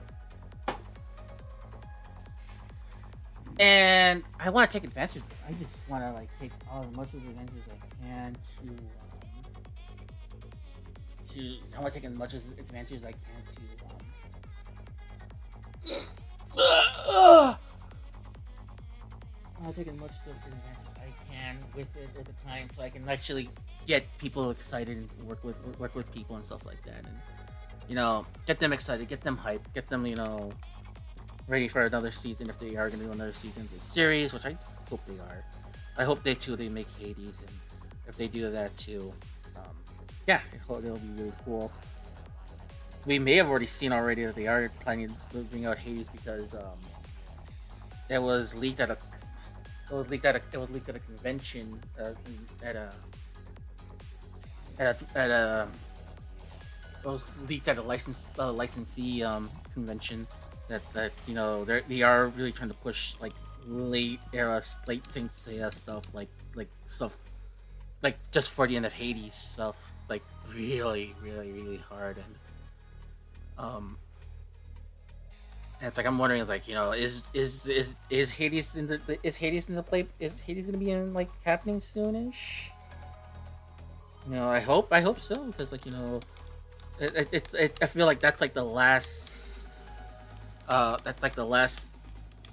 And I want to take advantage of it. I just want to like take as much of the advantage as I can I want to take as much advantage as I can I want to take as much advantage as I can with it at the time, so I can actually get people excited and work with people and stuff like that, and get them excited, get them hyped, get them ready for another season, if they are going to do another season of this series, which I hope they are. I hope they make Hades, and if they do that too, yeah, I hope it'll be really cool. We may have already seen that they are planning to bring out Hades, because it was leaked at a convention, it was leaked at a licensee convention that you know they are really trying to push like late Saint Seiya stuff, like stuff like just for the end of Hades stuff, like really hard, um and it's like I'm wondering, like, you know, is Hades in the play? Is Hades gonna be in like happening soonish? You know, I hope so, because like, you know, I feel like that's like the last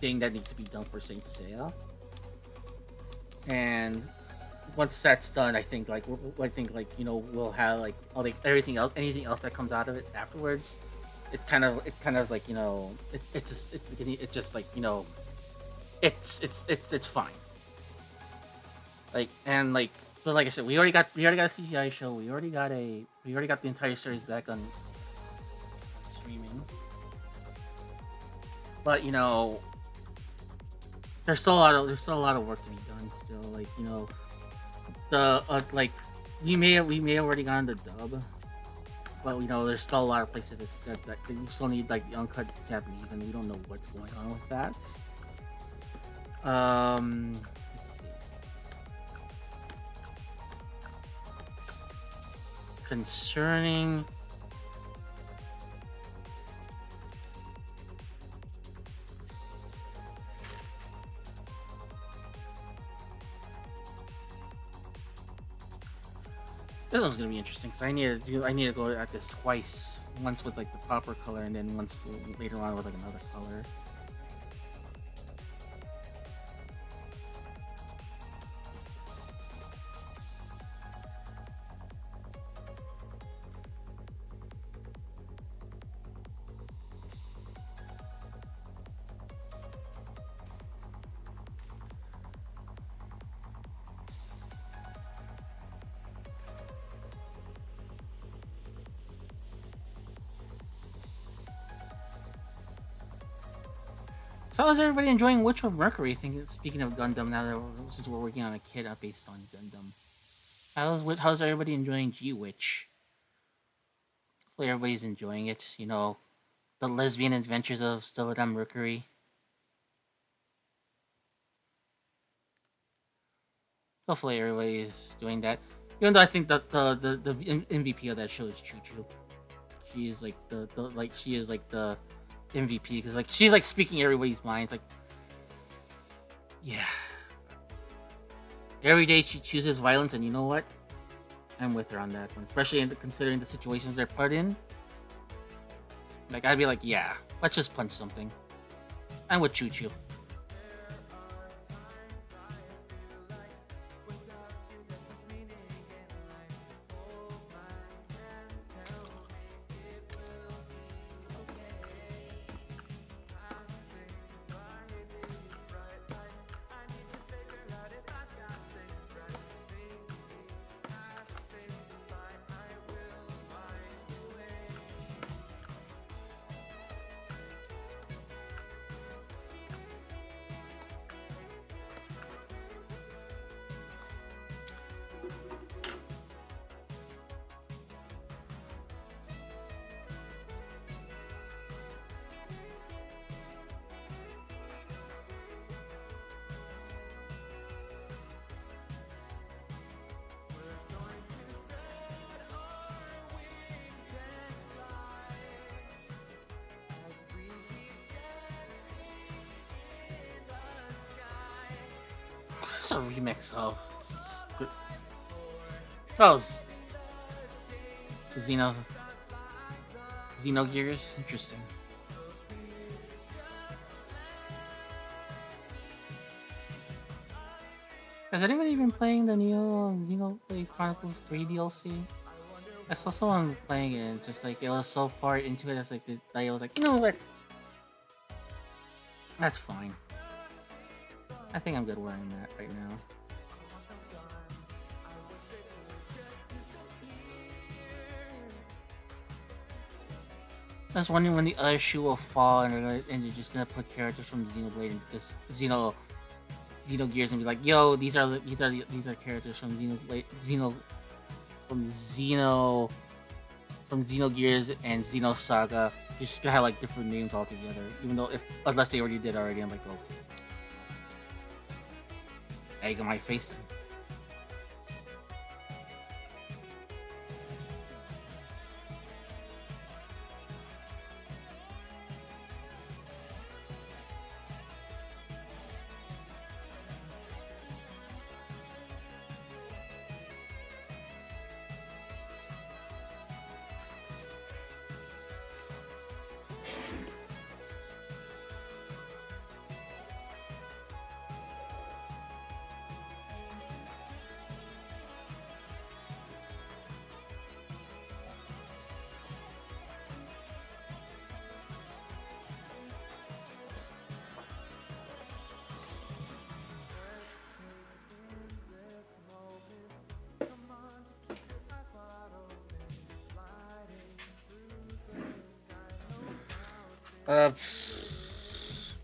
thing that needs to be done for Saint Seiya. And once that's done, I think like you know, we'll have like all the anything else that comes out of it afterwards. It kind of is like, you know, it's just like, you know, it's fine. Like, and like, but like I said, we already got a CGI show. We already got the entire series back on streaming. But you know, there's still a lot of work to be done still. Like, you know, the like we may have already gotten the dub, but you know, there's still a lot of places that you still need like the uncut Japanese, and we don't know what's going on with that. Let's see. Concerning this one's gonna be interesting, because I need to go at this twice. Once with like the proper color, and then once later on with like another color. So how's everybody enjoying Witch of Mercury? Speaking of Gundam, now that since we're working on a kit based on Gundam, how's everybody enjoying G Witch? Hopefully everybody's enjoying it. You know, the lesbian adventures of Stellar Mercury. Hopefully everybody's doing that. Even though I think that the MVP of that show is Choo Choo. She is like she is like the MVP, because like she's like speaking everybody's minds. Like, yeah, every day she chooses violence, and you know what? I'm with her on that one, especially considering the situations they're put in. Like, I'd be like, yeah, let's just punch something. I'm with Choo Choo. It's a remix of Xenogears. Interesting. Has anybody been playing the Xenoblade Chronicles 3 DLC? I saw someone playing it, and just like it was so far into it, I was like, you know what? That's fine. I think I'm good wearing that right now. I was wondering when the other shoe will fall, and they're just gonna put characters from Xenoblade and just Xenogears and be like, yo, these are characters from Xenoblade, from Xenogears and Xenosaga. You're just gonna have like different names altogether, even though unless they already did already. I'm like, oh, egg on my face. Then.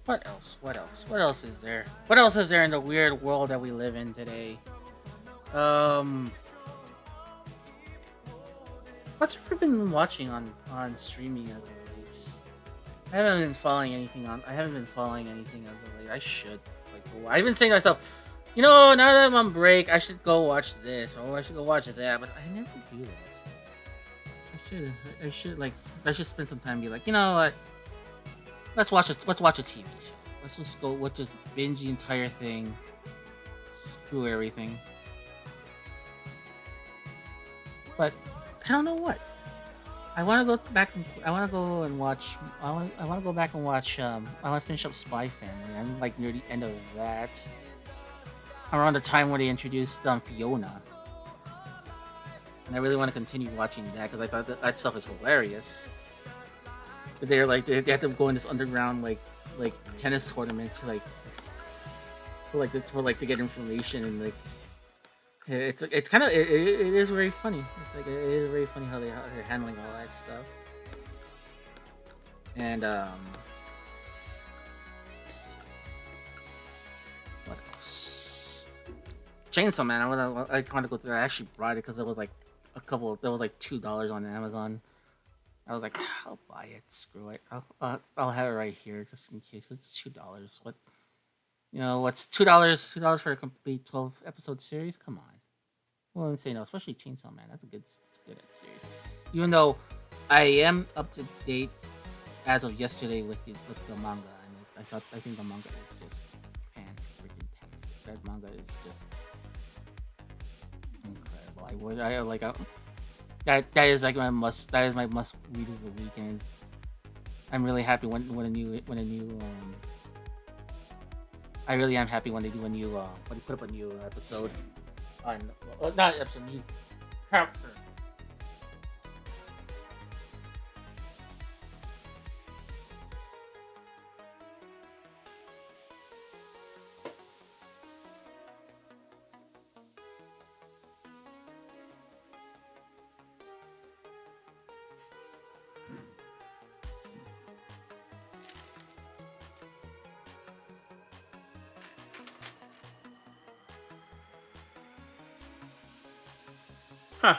What else? What else? What else is there? What else is there in the weird world that we live in today? What's have you been watching on streaming as of late? I haven't been following anything on. I haven't been following anything as of late. I should. Like, I've been saying to myself, you know, now that I'm on break, I should go watch this or I should go watch that, but I never do that. I should like. I should spend some time and be like, you know what? Let's watch a TV show. Let's just go. Let's just binge the entire thing. Screw everything. But I don't know what. I want to go back. I want to go and watch. I want to go back and watch. I want to finish up Spy Family. I'm like near the end of that. Around the time when they introduced Fiona, and I really want to continue watching that because I thought that stuff is hilarious. They're like they have to go in this underground like tennis tournament to to get information and like it's kind of it is very funny. It's like it is very funny how they're handling all that stuff. And let's see. What else? Chainsaw Man. I want to go through. I actually brought it because there was like there was like $2 on Amazon. I was like, I'll buy it. Screw it. I'll have it right here just in case because it's $2. What? You know what's $2? $2 for a complete 12-episode series? Come on. Well, I'm saying no, especially Chainsaw Man. That's a good series. Even though I am up to date as of yesterday with the manga, and I think the manga is just fan-freaking-tastic. That manga is just incredible. That is like my must. That is my must read of the weekend. I'm really happy when a new. I really am happy when they do a new. When they put up a new episode on not episode new chapter. Huh.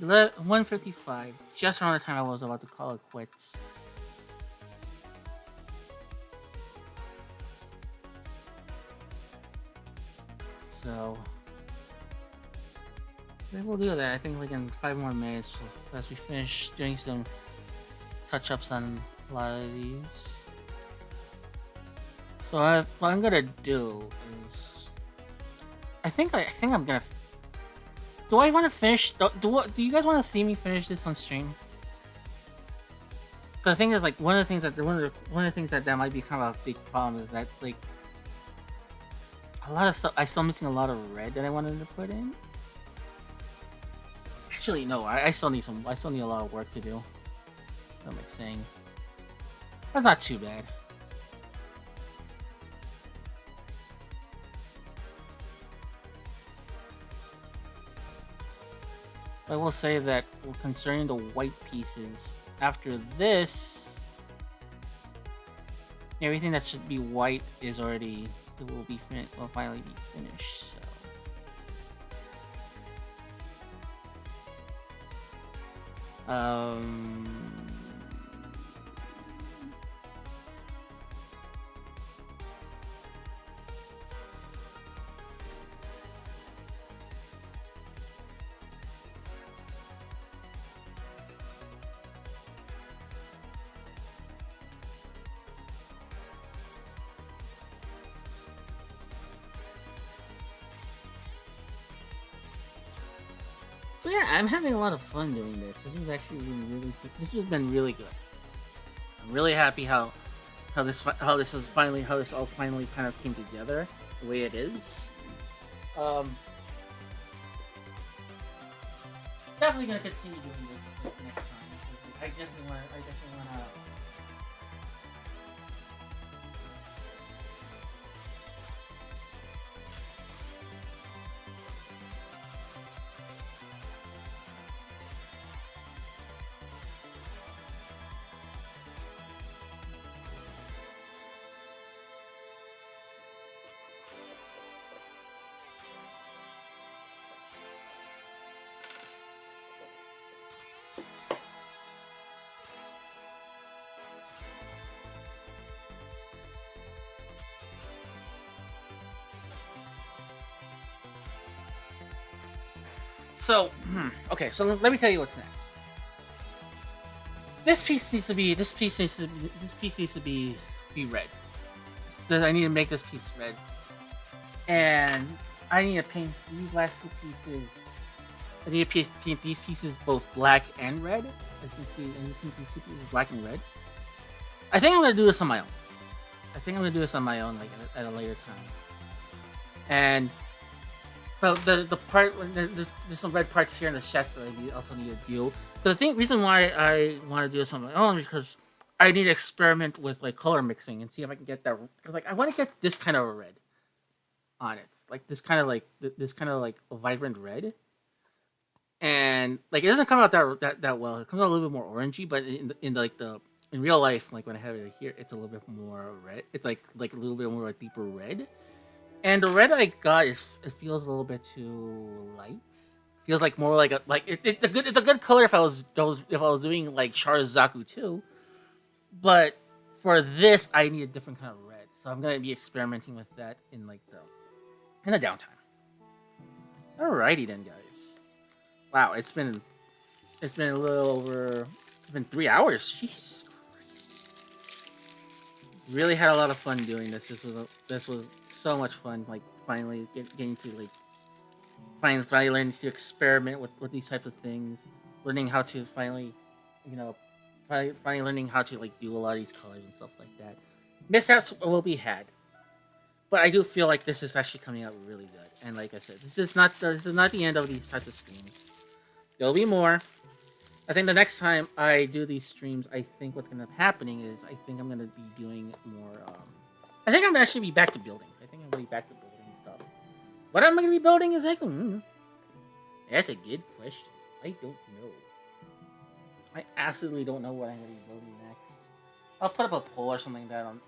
1:55, just around the time I was about to call it quits. So, maybe we'll do that. I think like in 5 more minutes, as we finish doing some touch-ups on a lot of these. So what I'm gonna do is, I think I'm gonna. Do I want to finish? Do you guys want to see me finish this on stream? Because the thing is, like, one of the things that might be kind of a big problem is that like a lot of stuff. I'm still missing a lot of red that I wanted to put in. Actually, no. I still need some. I still need a lot of work to do. What am I saying? That's not too bad. I will say that concerning the white pieces, after this, everything that should be white is already will finally be finished. So. Um, So yeah, I'm having a lot of fun doing this. This has actually been really. This has been really good. I'm really happy how this all finally kind of came together the way it is. Um, Definitely gonna continue doing this next time. I definitely want. To. So, okay. So let me tell you what's next. This piece needs to be. Be red. I need to make this piece red, and I need to paint these last two pieces. I need to paint these pieces both black and red. As you can see, and you paint these two pieces black and red. I think I'm gonna do this on my own. Like at a later time. And the part there's some red parts here in the chest that I also need to do. But the reason why I want to do this on my own is because I need to experiment with like color mixing and see if I can get that. Because like I want to get this kind of a red on it, like this kind of like a vibrant red. And like it doesn't come out that well. It comes out a little bit more orangey, but in real life, like when I have it here, it's a little bit more red. It's like a little bit more like deeper red. And the red I got it feels a little bit too light. Feels like more like it's a good color if I was doing like Zaku too. But for this I need a different kind of red. So I'm gonna be experimenting with that in the downtime. Alrighty then, guys. Wow, it's been a little over. It's been 3 hours. Jesus Christ! Really had a lot of fun doing this. This was so much fun. Like finally getting to like finally learning to experiment with these types of things, learning how to finally learning how to like do a lot of these colors and stuff like that. Mishaps will be had, but I do feel like this is actually coming out really good. And like I said, this is not the end of these types of streams. There'll be more. I think the next time I do these streams, I think what's gonna be happening is I think I'm gonna be doing more. I think I'm gonna actually be back to building. I think I'm gonna be back to building stuff. What am I gonna be building exactly? That's a good question. I don't know. I absolutely don't know what I'm gonna be building next. I'll put up a poll or something like that on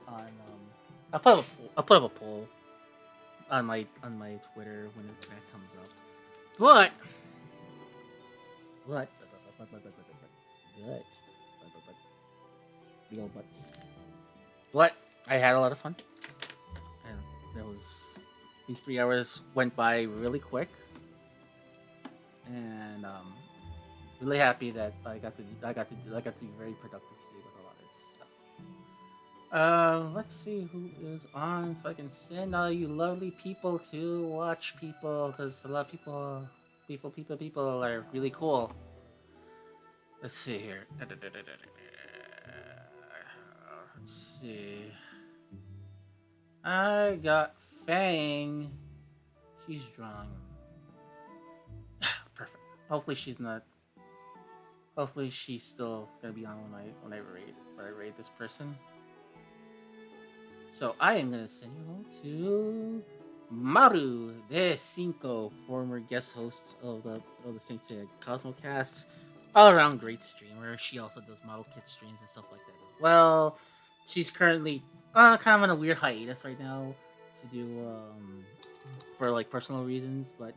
I'll put up a poll on my Twitter when that comes up. But the old butts. But I had a lot of fun, and these 3 hours went by really quick, and really happy that I got to be very productive today with a lot of this stuff. Let's see who is on so I can send all you lovely people to watch people, because a lot of people are really cool. Let's see here. Let's see. I got Fang. She's drawing. Perfect. Hopefully she's not. Hopefully she's still gonna be on when I raid this person. So I am gonna send you home to Maru de Cinco, former guest host of the Saint Seiya Cosmocast, all around great streamer. She also does model kit streams and stuff like that as well. She's currently kind of on a weird hiatus right now to do for like personal reasons, but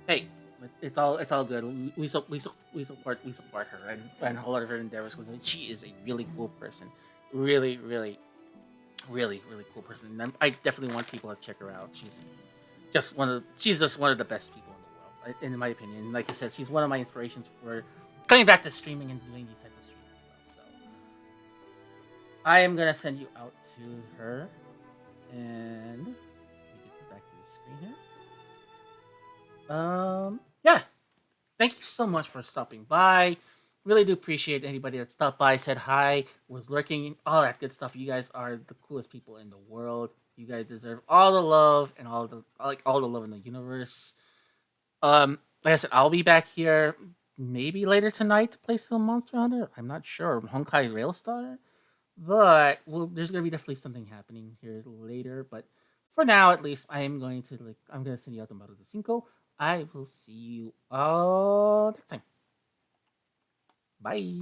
hey, It's all good. We support her and all of her endeavors because she is a really cool person, really really cool person. And I definitely want people to check her out. She's just one of the best people in the world, in my opinion. Like I said, she's one of my inspirations for coming back to streaming and doing these type of streams as well. So I am gonna send you out to her, and let me get back to the screen here. Yeah. Thank you so much for stopping by. Really do appreciate anybody that stopped by, said hi, was lurking, all that good stuff. You guys are the coolest people in the world. You guys deserve all the love and all the love in the universe. Like I said, I'll be back here maybe later tonight to play some Monster Hunter. I'm not sure. Honkai Railstar. But there's gonna be definitely something happening here later. But for now, at least, I'm gonna send you out to Maru 5. I will see you all next time. Bye.